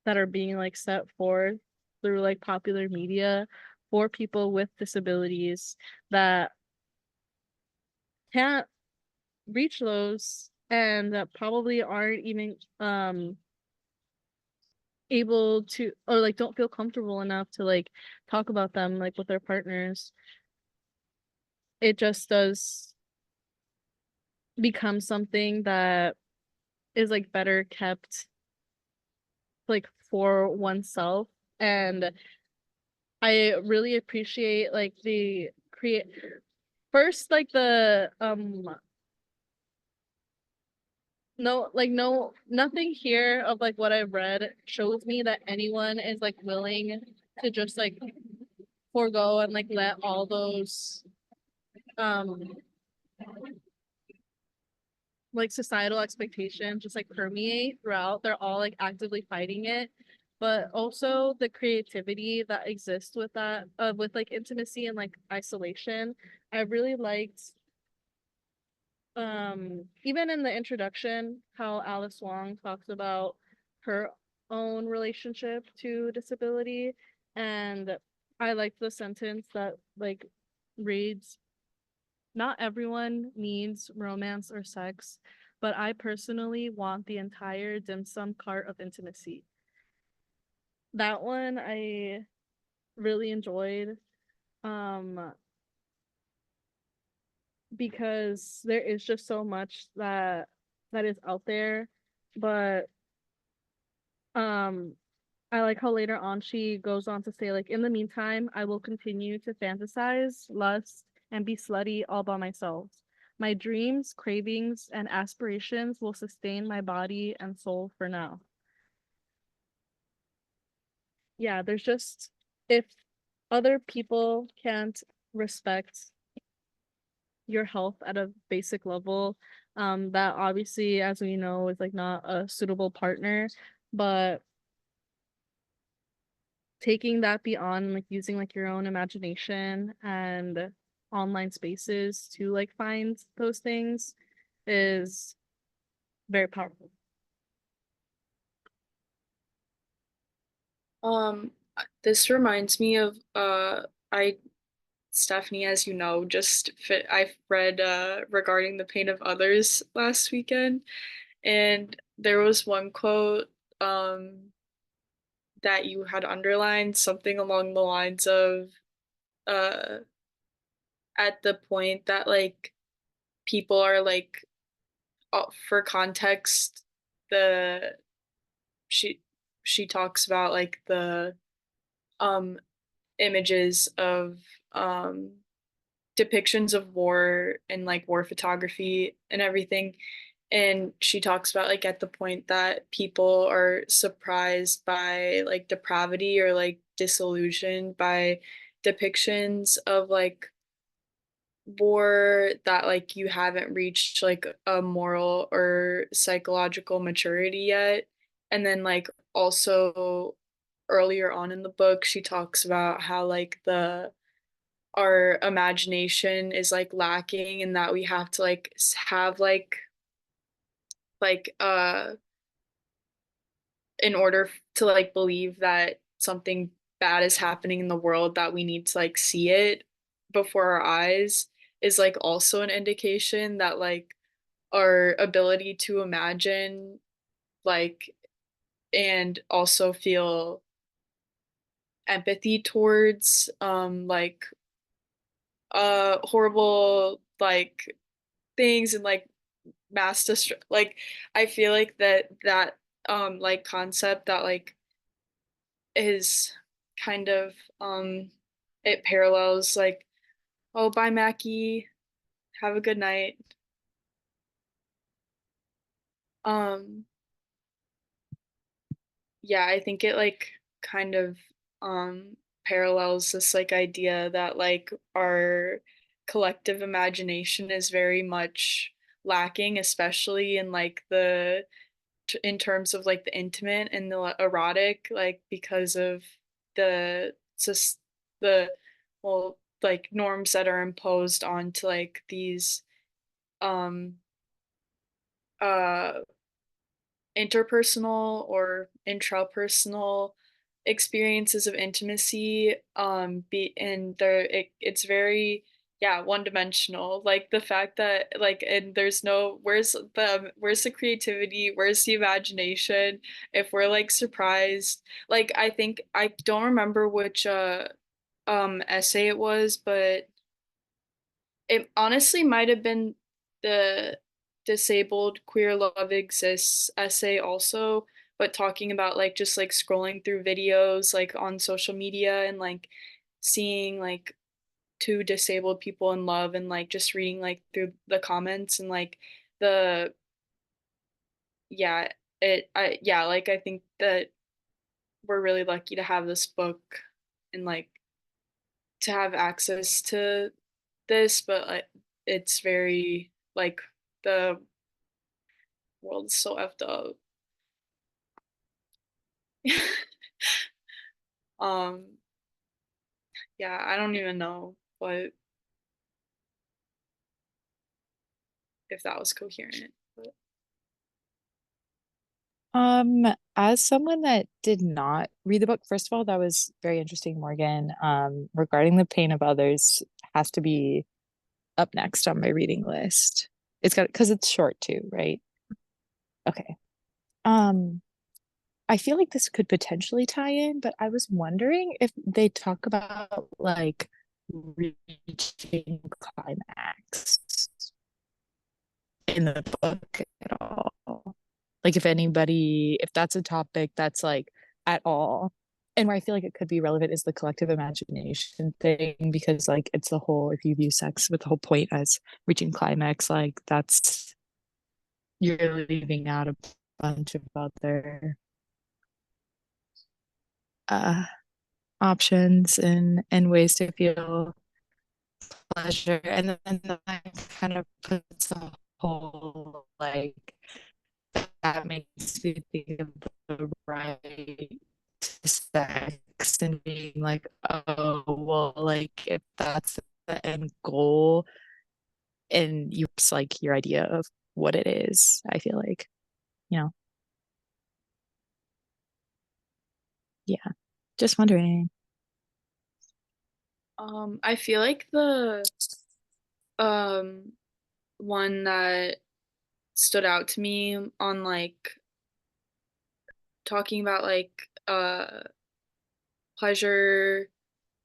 that are being like set forth through like popular media for people with disabilities that can't reach those, and that probably aren't even able to, or like don't feel comfortable enough to like talk about them like with their partners, it just does become something that is like better kept like for oneself. And I really appreciate like the create first like the no, nothing here of like what I've read shows me that anyone is like willing to just like forego and like let all those um like societal expectations just like permeate throughout. They're all like actively fighting it. But also the creativity that exists with that, with like intimacy and like isolation. I really liked even in the introduction how Alice Wong talks about her own relationship to disability. And I like the sentence that like reads, not everyone needs romance or sex, but I personally want the entire dim sum cart of intimacy. That one I really enjoyed, um because there is just so much that is out there. But um I like how later on she goes on to say, like, in the meantime, I will continue to fantasize, lust, and be slutty all by myself. My dreams, cravings, and aspirations will sustain my body and soul for now. Yeah, there's just, if other people can't respect your health at a basic level, that obviously, as we know, is like not a suitable partner. But taking that beyond, like using like your own imagination and online spaces to like find those things is very powerful. This reminds me of I Stephanie, as you know, I've read regarding the pain of others last weekend, and there was one quote that you had underlined, something along the lines of uh at the point that like people are like, for context, the she she talks about like the um images of um depictions of war and like war photography and everything. And she talks about like at the point that people are surprised by like depravity or like disillusioned by depictions of like war, that like you haven't reached like a moral or psychological maturity yet. And then like also earlier on in the book she talks about how like the our imagination is like lacking, and that we have to like have like in order to like believe that something bad is happening in the world, that we need to like see it before our eyes, is like also an indication that like our ability to imagine like and also feel empathy towards like horrible like things and like like I feel like that like concept that like is kind of it parallels like, oh, bye Mackie, have a good night. um yeah, I think it like kind of parallels this like idea that like our collective imagination is very much lacking, especially in like in terms of like the intimate and the erotic, like because of just the well like norms that are imposed onto like these um uh interpersonal or intrapersonal experiences of intimacy, and it's very, yeah, one dimensional, like the fact that like, and there's no, where's the creativity, where's the imagination if we're like surprised. Like I think I don't remember which essay it was, but it honestly might have been the disabled queer love exists essay also, but talking about like just like scrolling through videos like on social media and like seeing like two disabled people in love and like just reading like through the comments and like the yeah, like I think that we're really lucky to have this book and like to have access to this, but it's very like the world is so effed up. um yeah, I don't even know what if that was coherent, but As someone that did not read the book, first of all, that was very interesting, Morgan. Regarding the pain of others has to be up next on my reading list. It's got because it's short too, right? Okay. Um, I feel like this could potentially tie in, but I was wondering if they talk about like reaching climax in the book at all. Like if that's a topic that's like at all. And where I feel like it could be relevant is the collective imagination thing, because like it's the whole, if you view sex with the whole point as reaching climax, like that's you're leaving out a bunch of other uh options and ways to feel pleasure. And then that kind of puts a whole like that makes me think of the right to sex and being like, oh, well, like if that's the end goal and you it's like your idea of what it is, I feel like, you know, yeah, just wondering. I feel like the um one that stood out to me on like talking about like pleasure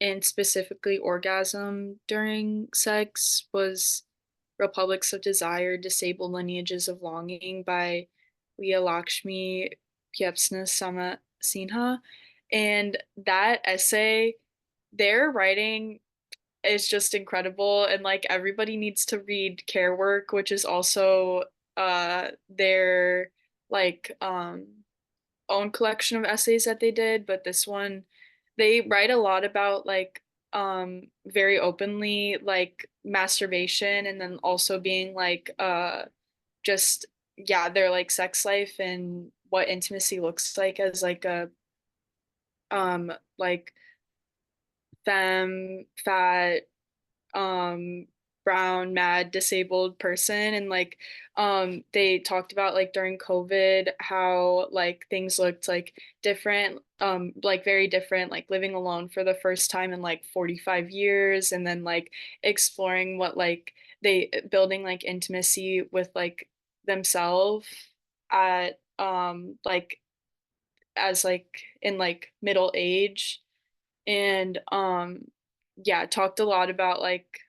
and specifically orgasm during sex was Republics of Desire, Disabled Lineages of Longing by Leah Lakshmi Piepsna Sama Sinha. And that essay, their writing is just incredible. And like everybody needs to read Care Work, which is also their like own collection of essays that they did, but this one they write a lot about like very openly like masturbation and then also being like just yeah, their like sex life and what intimacy looks like as like a like femme fat um brown mad disabled person. And like they talked about like during COVID how like things looked like different, like very different, like living alone for the first time in like 45 years, and then like exploring what like they building like intimacy with like themselves at like as like in like middle age. And yeah, talked a lot about like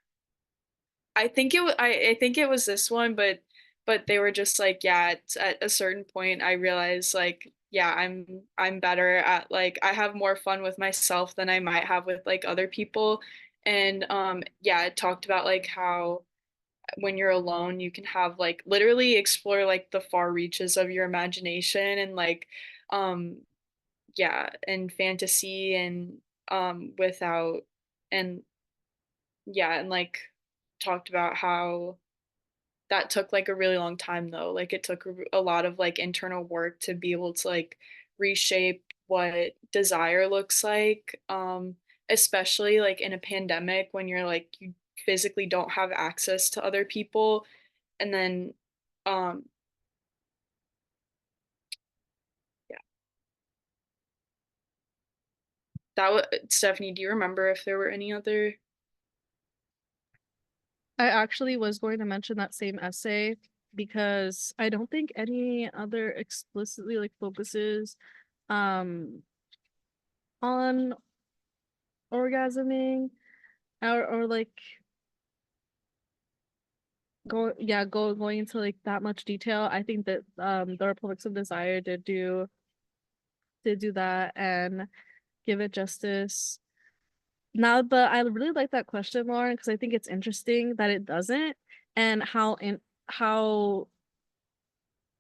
I think it was this one, but they were just like, yeah, at a certain point I realized like, yeah, I'm better at like I have more fun with myself than I might have with like other people. And yeah, it talked about like how when you're alone you can have like literally explore like the far reaches of your imagination and like um yeah, and fantasy and without and yeah, and like talked about how that took like a really long time though. Like it took a lot of like internal work to be able to like reshape what desire looks like, especially like in a pandemic when you're like you physically don't have access to other people. And then um yeah, that was Stephanie, do you remember if there were any other? I actually was going to mention that same essay because I don't think any other explicitly like focuses um on orgasming or like going into like that much detail. I think that the Republics of Desire did do that and give it justice. Now, but I really like that question, Lauren, because I think it's interesting that it doesn't, and how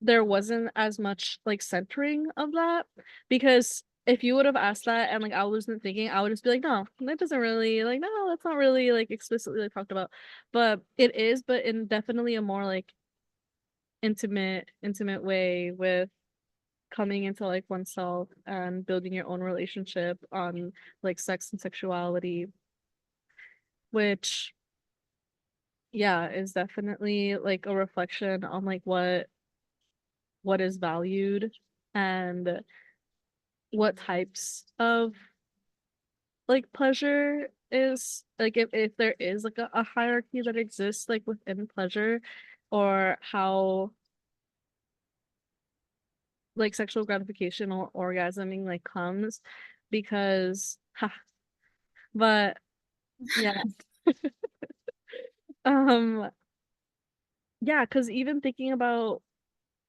there wasn't as much like centering of that. Because if you would have asked that and like I wasn't thinking, I would just be like, no, that doesn't really like no, that's not really like explicitly like talked about. But it is, but in definitely a more like intimate way with coming into like oneself and building your own relationship on like sex and sexuality, which yeah is definitely like a reflection on like what is valued and what types of like pleasure is like if there is like a hierarchy that exists like within pleasure, or how like sexual gratification or orgasming like comes, because but yeah. um yeah, because even thinking about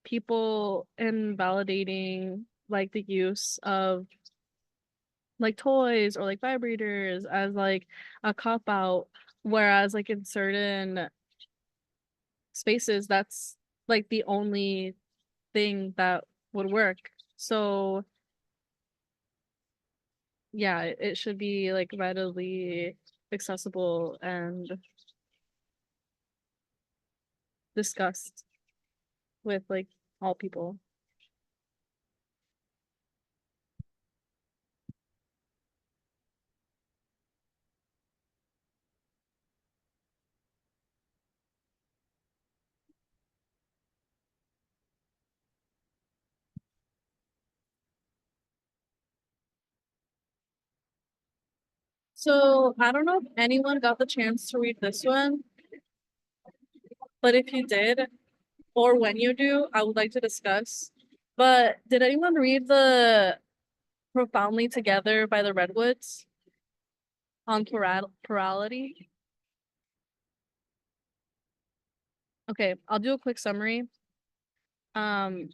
people invalidating like the use of like toys or like vibrators as like a cop out, whereas like in certain spaces that's like the only thing that would work. So yeah, it should be like readily accessible and discussed with like all people. So I don't know if anyone got the chance to read this one, but if you did, or when you do, I would like to discuss. But did anyone read the Profoundly Together by the Redwoods on plurality? Okay, I'll do a quick summary. Um,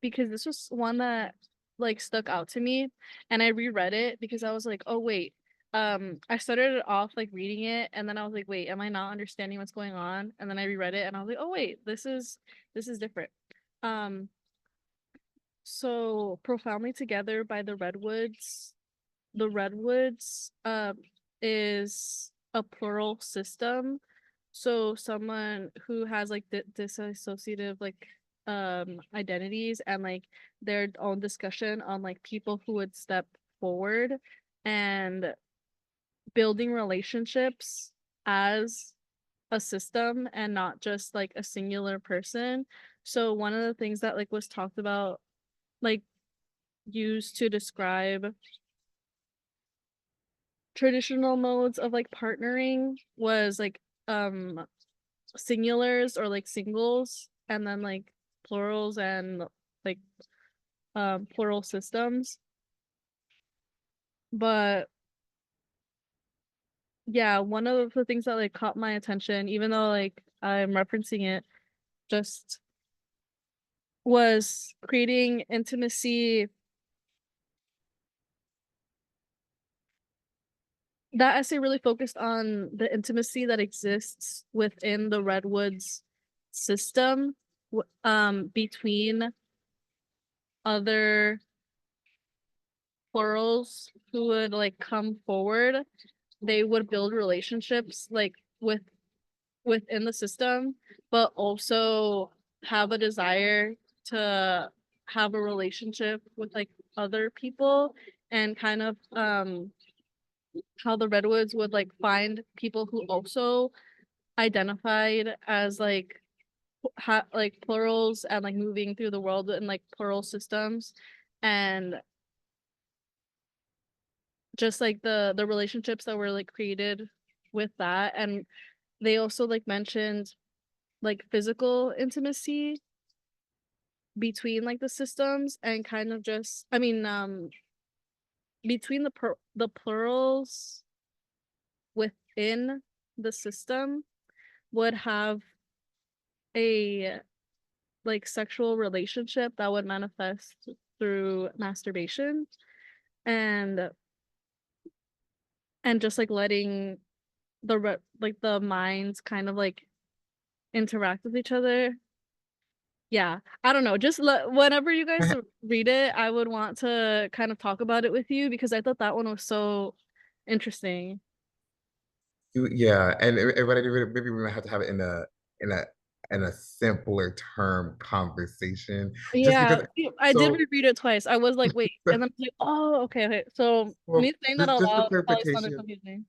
because this was one that like stuck out to me, and I reread it because I was like, oh wait. I started it off like reading it, and then I was like, wait, am I not understanding what's going on? And then I reread it and I was like, oh wait, this is different. Um, so Profoundly Together by the Redwoods. The Redwoods is a plural system. So someone who has like dissociative like identities, and like their own discussion on like people who would step forward and building relationships as a system and not just like a singular person. So one of the things that like was talked about, like used to describe traditional modes of like partnering, was like um singulars or like singles, and then like plurals and like plural systems. But yeah, one of the things that like caught my attention, even though like I'm referencing it, just was creating intimacy. That essay really focused on the intimacy that exists within the Redwoods system, between other plurals who would like come forward. They would build relationships like within the system, but also have a desire to have a relationship with like other people, and kind of how the Redwoods would like find people who also identified as like like plurals, and like moving through the world in like plural systems, and just like the relationships that were like created with that. And they also like mentioned like physical intimacy between like the systems, and kind of just between the plurals within the system would have a like sexual relationship that would manifest through masturbation, and just like letting like the minds kind of like interact with each other. Yeah, I don't know, just whenever you guys read it, I would want to kind of talk about it with you, because I thought that one was so interesting. Yeah, and what I do, maybe we might have to have it in a in a simpler term conversation, just Yeah, because. I did So, reread it twice. I was like, wait, and then I was like, oh, okay, okay. So me well, saying that out just for loud probably sounded clarification, confusing.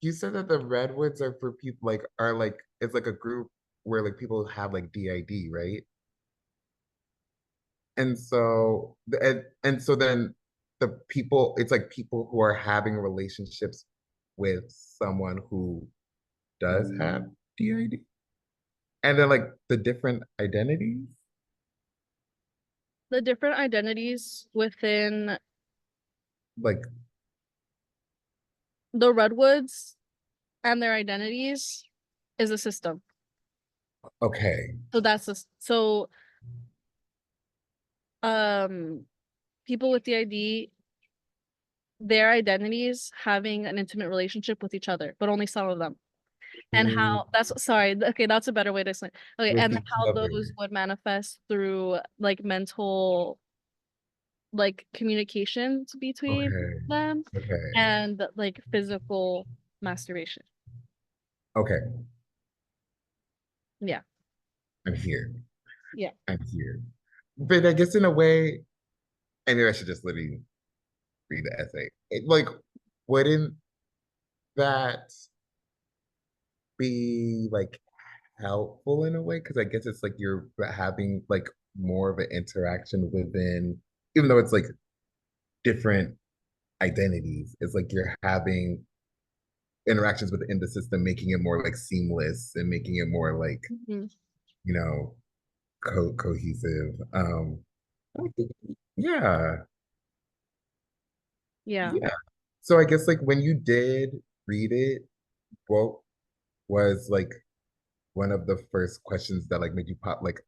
you said that the redwoods are for people like are like it's like a group where like people have like DID, right? And so and so then the people, it's like people who are having relationships with someone who does have DID. And then like the different identities. The different identities within Like, the redwoods and their identities is a system. okay. So that's people with the ID, their identities having an intimate relationship with each other, but only some of them. And Mm, how that's sorry, okay, that's a better way to explain. Okay, with and each how other. those would manifest through like mental like communications between Okay. them Okay. and like physical masturbation. Okay. Yeah. I'm here. Yeah. I'm here. But I guess in a way, and maybe I should just literally read the essay. Like, wouldn't that be like helpful in a way? Because I guess it's like you're having like more of an interaction within, even though it's like different identities, it's like you're having interactions within the system, making it more like seamless and making it more like, Mhm. you know, cohesive. Yeah, Yeah. yeah. So I guess like when you did read it, what was like one of the first questions that like made you pop, like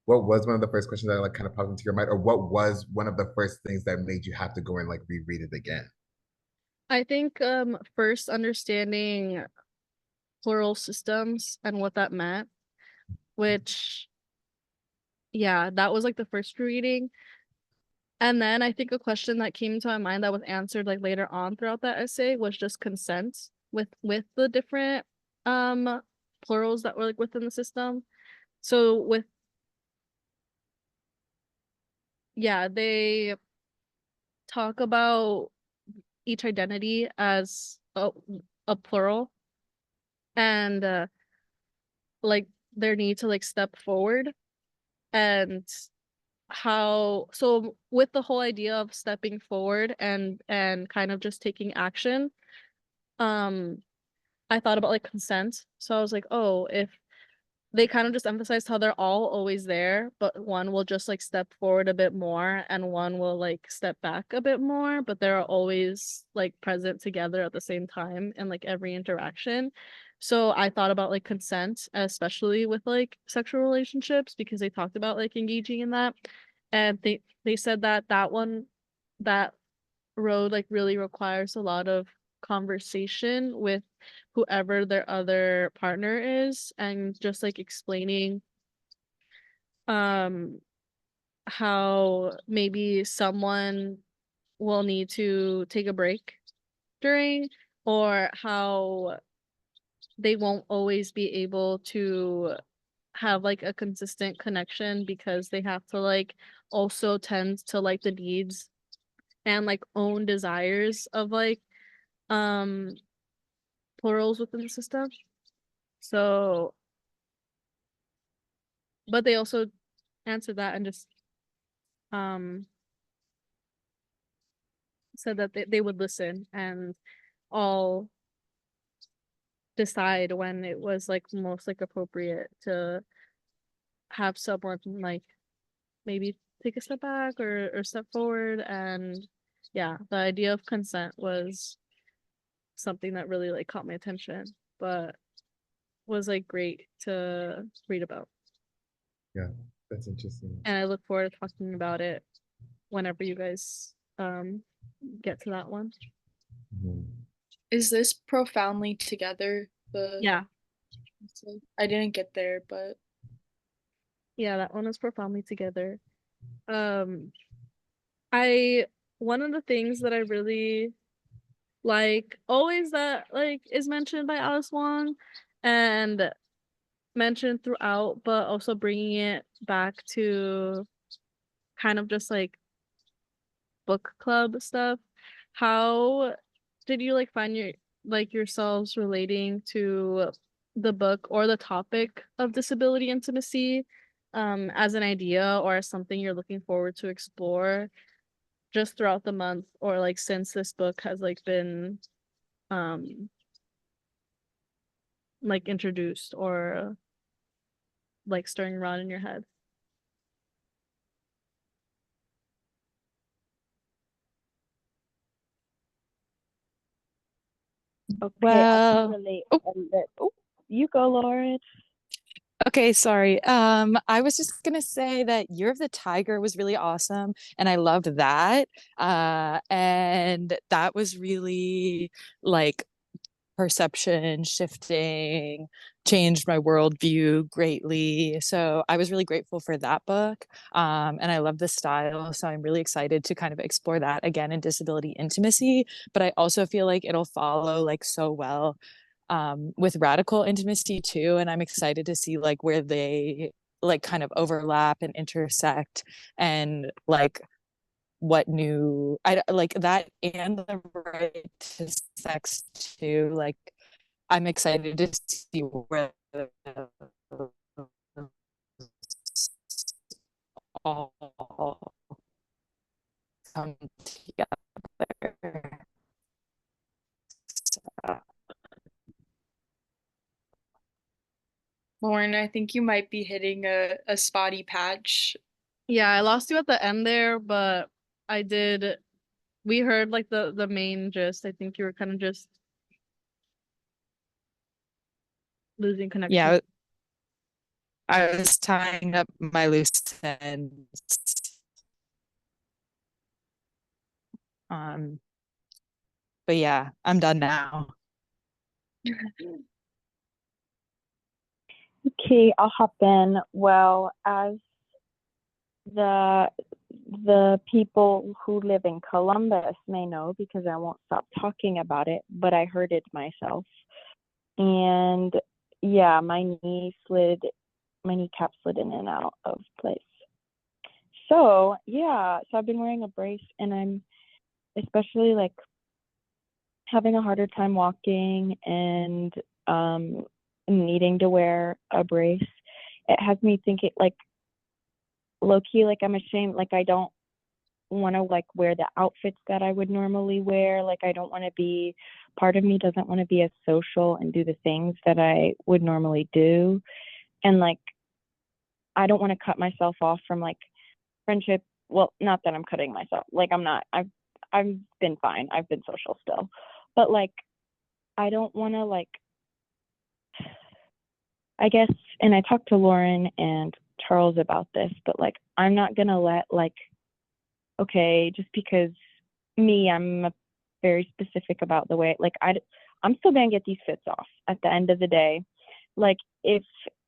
what was one of the first questions that like kind of popped into your mind, or what was one of the first things that made you have to go and like reread it again? I think first understanding plural systems and what that meant, which yeah, that was like the first reading. And then I think a question that came to my mind that was answered like later on throughout that essay was just consent with the different plurals that were like within the system. So with yeah, they talk about each identity as a plural and like their need to like step forward and how so with the whole idea of stepping forward and kind of just taking action, um I thought about like consent. So I was like, oh, if they kind of just emphasized how they're all always there, but one will just like step forward a bit more and one will like step back a bit more, but they're always like present together at the same time in like every interaction. So I thought about like consent, especially with like sexual relationships, because they talked about like engaging in that. And they said that that road like really requires a lot of conversation with whoever their other partner is and just like explaining um how maybe someone will need to take a break during or how they won't always be able to have like a consistent connection because they have to like also tend to like the needs and like own desires of like um plurals within the system. So, but they also answered that and just um said that they would listen and all decide when it was like most like appropriate to have someone like maybe take a step back or step forward. And yeah, the idea of consent was something that really like caught my attention, but was like great to read about. Yeah, that's interesting. And I look forward to talking about it whenever you guys get to that one. Mhm. Is this profoundly together? Yeah. I didn't get there, but Yeah, that one was profoundly together. Um I one of the things that I really like always that like is mentioned by Alice Wong and mentioned throughout, but also bringing it back to kind of just like book club stuff. How did you like find yourselves relating to the book or the topic of disability intimacy as an idea or as something you're looking forward to explore just throughout the month, or like since this book has like been like introduced, or like stirring around in your head? Okay, I Well, can relate a little. Oh, you go, Lauren. okay, sorry. I was just gonna say that Year of the Tiger was really awesome, and I loved that. And that was really like perception shifting, changed my worldview greatly. So I was really grateful for that book. And I love the style. So I'm really excited to kind of explore that again in disability intimacy. But I also feel like it'll follow like so well with radical intimacy too. And I'm excited to see like where they like kind of overlap and intersect, and like what new I like that, and the right to sex too. Like I'm excited to see where all come together. So, Lauren, I think you might be hitting a spotty patch. Yeah, I lost you at the end there, but I did. We heard like the main gist. I think you were kind of just losing connection. yeah, I was tying up my loose ends. Um, but yeah, I'm done now. Okay, I'll hop in. Well, as the people who live in Columbus may know, because I won't stop talking about it, but I heard it myself. And yeah, my kneecap slid in and out of place. So yeah, so I've been wearing a brace, and I'm especially like having a harder time walking, and needing to wear a brace. It has me thinking like low key, like I'm ashamed, like I don't want to like wear the outfits that I would normally wear. Like I don't want to be, part of me doesn't want to be as social and do the things that I would normally do. And like I don't want to cut myself off from like friendship. Well, not that I'm cutting myself. Like I'm not. I've been fine. I've been social still. But like I don't want to like, I guess, and I talked to Lauren and Charles about this, but like I'm not going to let like, okay, just because I'm very specific about the way, like I'm still gonna get these fits off at the end of the day. Like if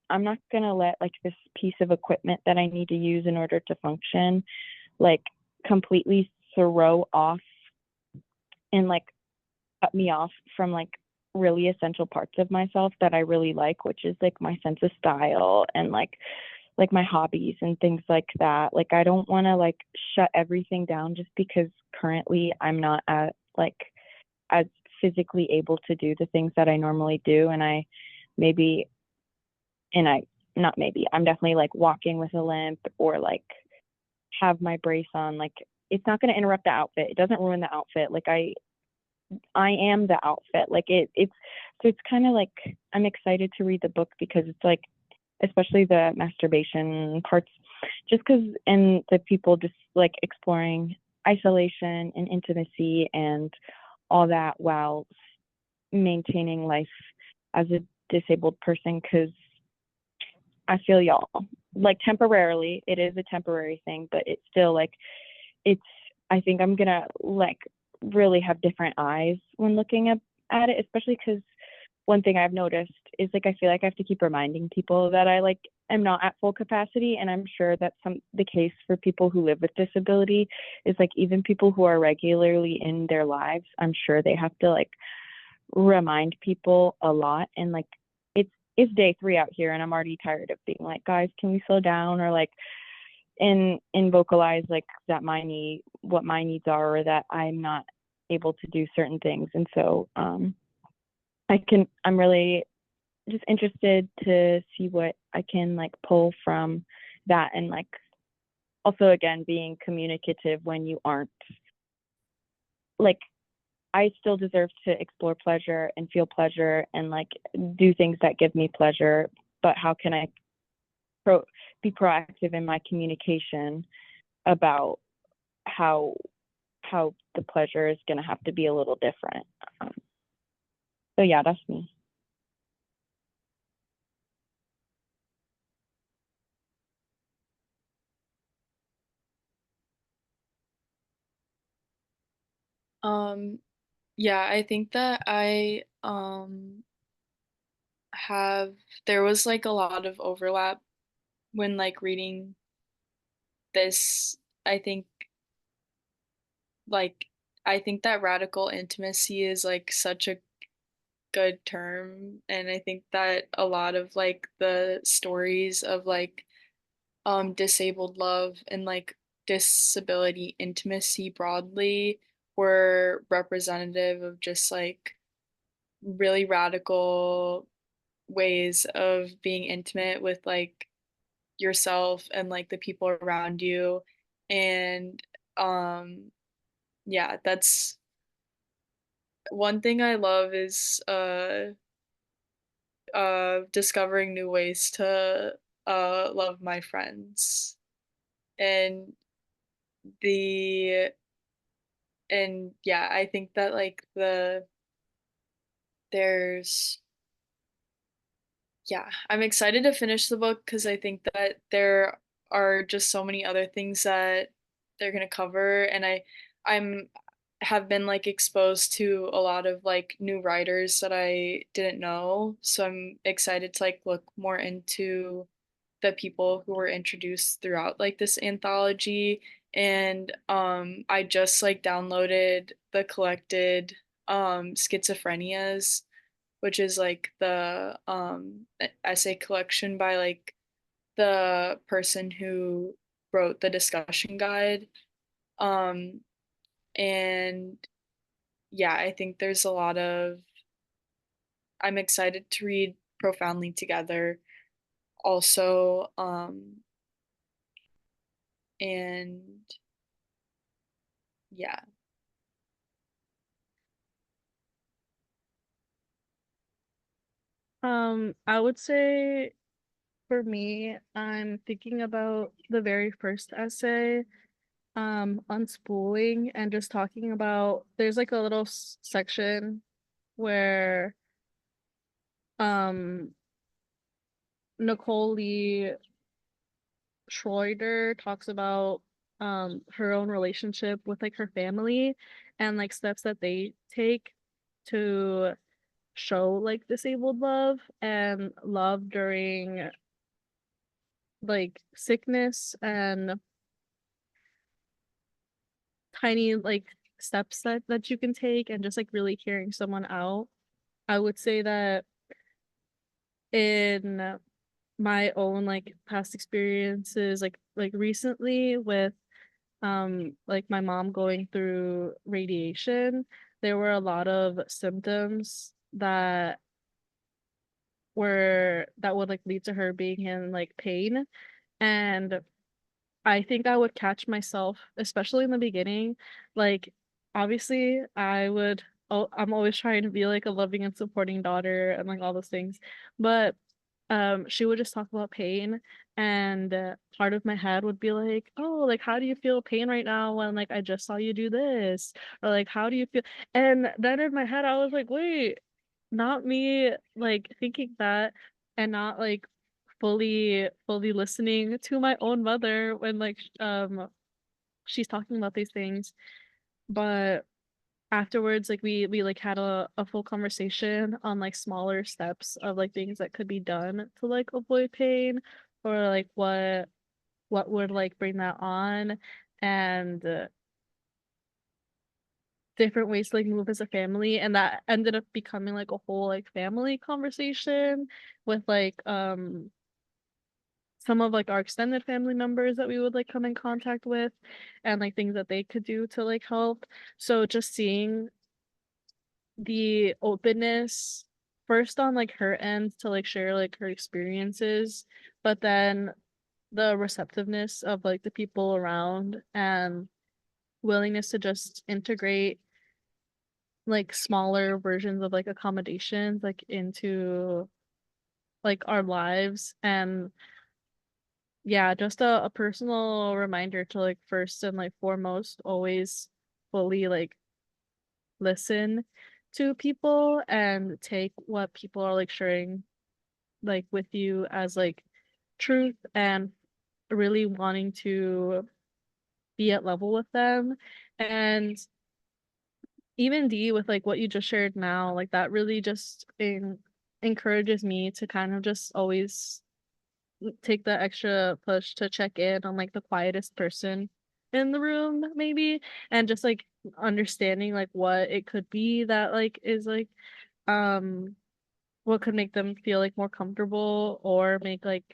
I'm not gonna let like this piece of equipment that I need to use in order to function, like completely throw off and like cut me off from like really essential parts of myself that I really like, which is like my sense of style and like my hobbies and things like that. Like I don't want to like shut everything down just because currently I'm not at like as physically able to do the things that I normally do. And I maybe, and I not maybe, I'm definitely like walking with a limp or like have my brace on. Like it's not going to interrupt the outfit. It doesn't ruin the outfit. Like I am the outfit. Like it's so it's kind of like I'm excited to read the book because it's like, especially the masturbation parts, just because, and the people just like exploring isolation and intimacy and all that while maintaining life as a disabled person. Because I feel y'all, like temporarily, it is a temporary thing, but it's still like, it's, I think I'm gonna like really have different eyes when looking at it, especially because one thing I've noticed is like I feel like I have to keep reminding people that I like am not at full capacity, and I'm sure that's the case for people who live with disability. Is like even people who are regularly in their lives, I'm sure they have to like remind people a lot. And like it's day 3 out here, and I'm already tired of being like, guys, can we slow down, or like and vocalize like that what my needs are, or that I'm not able to do certain things. And so I'm really just interested to see what I can like pull from that, and like also again being communicative when you aren't. Like, I still deserve to explore pleasure and feel pleasure and like do things that give me pleasure, but how can I be proactive in my communication about how the pleasure is going to have to be a little different. So yeah, that's me. Yeah, I think that there was like a lot of overlap when like reading this. I think like I think that radical intimacy is like such a good term, and I think that a lot of like the stories of like disabled love and like disability intimacy broadly were representative of just like really radical ways of being intimate with like yourself and like the people around you. And um yeah, that's one thing I love is discovering new ways to love my friends. And the and yeah, I think that like there's yeah, I'm excited to finish the book because I think that there are just so many other things that they're gonna cover, and I'm have been like exposed to a lot of like new writers that I didn't know, so I'm excited to like look more into the people who were introduced throughout like this anthology. And I just like downloaded the collected schizophrenias, which is like the essay collection by like the person who wrote the discussion guide. Um, and yeah, I think there's a lot of, I'm excited to read Profoundly Together also. And yeah. I would say for me, I'm thinking about the very first essay, unspooling, and just talking about there's like a little section where um Nicole Lee Schroeder talks about her own relationship with like her family and like steps that they take to show like disabled love and love during like sickness and tiny like steps that you can take and just like really hearing someone out. I would say that in my own like past experiences like recently with like my mom going through radiation, there were a lot of symptoms that would like lead to her being in like pain. And I think I would catch myself, especially in the beginning, like obviously I'm always trying to be like a loving and supporting daughter and like all those things. But she would just talk about pain, and part of my head would be like, oh, like how do you feel pain right now when like I just saw you do this? Or like how do you feel? And then in my head I was like, wait, not me like thinking that and not like fully listening to my own mother when like she's talking about these things. But afterwards like we like had a full conversation on like smaller steps of like things that could be done to like avoid pain, or like what would like bring that on, and different ways to like move as a family. And that ended up becoming like a whole like family conversation with like some of like our extended family members that we would like come in contact with, and like things that they could do to like help. So just seeing the openness first on like her end to like share like her experiences, but then the receptiveness of like the people around and willingness to just integrate like smaller versions of like accommodations like into like our lives. And yeah, just a personal reminder to like first and like foremost always fully like listen to people and take what people are like sharing like with you as like truth, and really wanting to be at level with them. And even D, with like what you just shared now, like that really just encourages me to kind of just always take the extra push to check in on like the quietest person in the room, maybe, and just like understanding like what it could be that like is like um what could make them feel like more comfortable or make like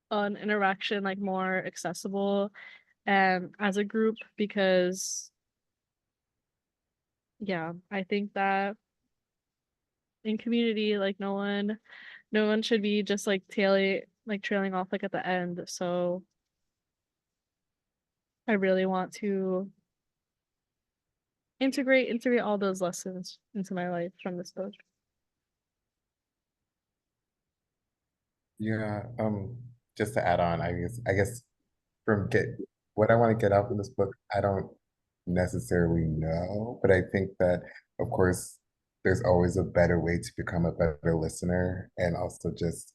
an interaction like more accessible and as a group. Because yeah, I think that in community like no one should be just like trailing off like at the end. So I really want to integrate all those lessons into my life from this book. Yeah, just to add on, I guess from get what I want to get out from this book, I don't necessarily know, but I think that of course there's always a better way to become a better listener and also just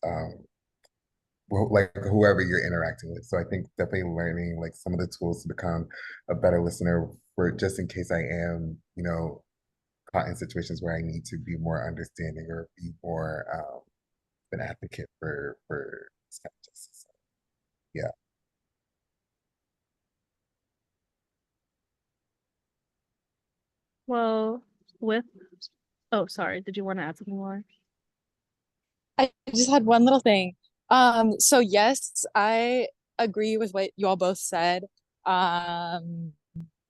like whoever you're interacting with. So I think definitely learning like some of the tools to become a better listener for just in case I am, caught in situations where I need to be more understanding or be more an advocate for this kind of justice. So, yeah. Well, with oh, sorry, did you want to add something more? I just had one little thing. So yes, I agree with what you all both said. Um,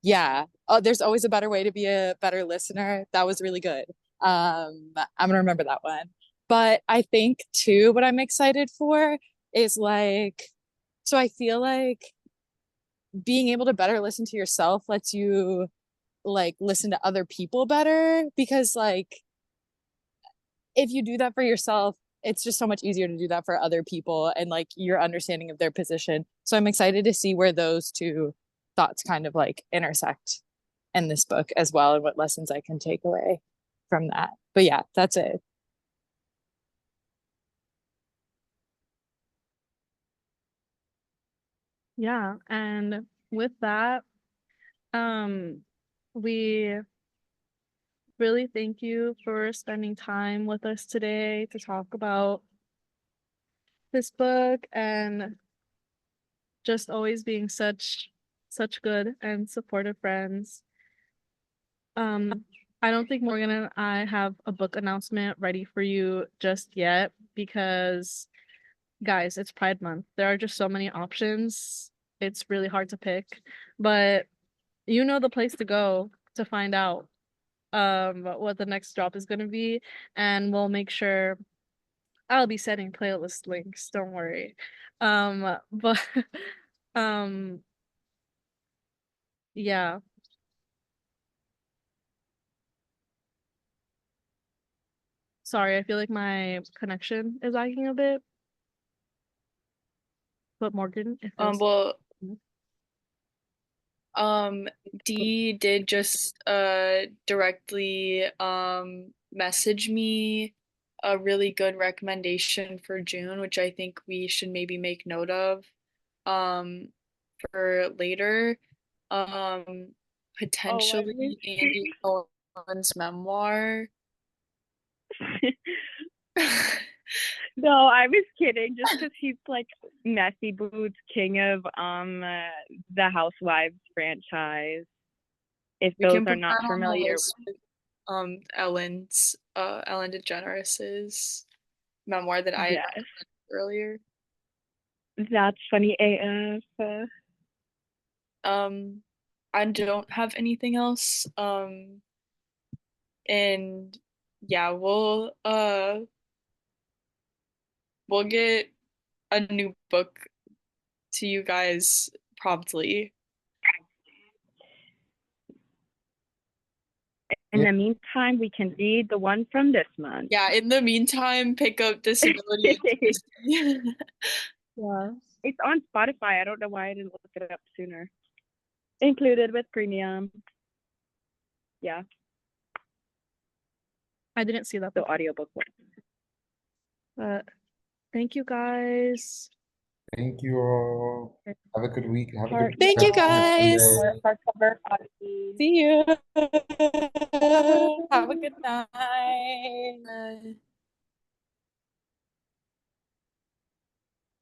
yeah. Oh, there's always a better way to be a better listener. That was really good. I'm gonna remember that one. But I think too, what I'm excited for is like, so I feel like being able to better listen to yourself lets you like listen to other people better, because like if you do that for yourself, it's just so much easier to do that for other people and like your understanding of their position. So I'm excited to see where those two thoughts kind of like intersect in this book as well, and what lessons I can take away from that. But yeah, that's it. Yeah, and with that, um, we really thank you for spending time with us today to talk about this book and just always being such good and supportive friends. I don't think Morgan and I have a book announcement ready for you just yet because, guys, it's Pride Month. There are just so many options. It's really hard to pick, but you know the place to go to find out what the next drop is going to be, and we'll make sure I'll be setting playlist links, don't worry. But um yeah. Sorry, I feel like my connection is lagging a bit. But Morgan, if there's Well, D did just directly message me a really good recommendation for June, which I think we should maybe make note of um for later. Um Oh, I Potentially wish. Andy Cohen's memoir. No, I was kidding. Just because he's like Messy Boots, king of the Housewives franchise. If We those can are put not that on the familiar, list with Ellen DeGeneres's memoir that I had yes, recommended earlier. that's funny AF. Um, I don't have anything else. And yeah, we'll get a new book to you guys promptly. In the meantime, we can read the one from this month. Yeah, in the meantime, pick up Disability. Yeah. It's on Spotify. I don't know why I didn't look it up sooner. Included with premium. Yeah, I didn't see that the book. audiobook one. But thank you guys. Thank you all. Have a good week. Have a good Thank you, rest of your guys. Sunday. Hardcover Hotties. See you. Have a good night. Bye.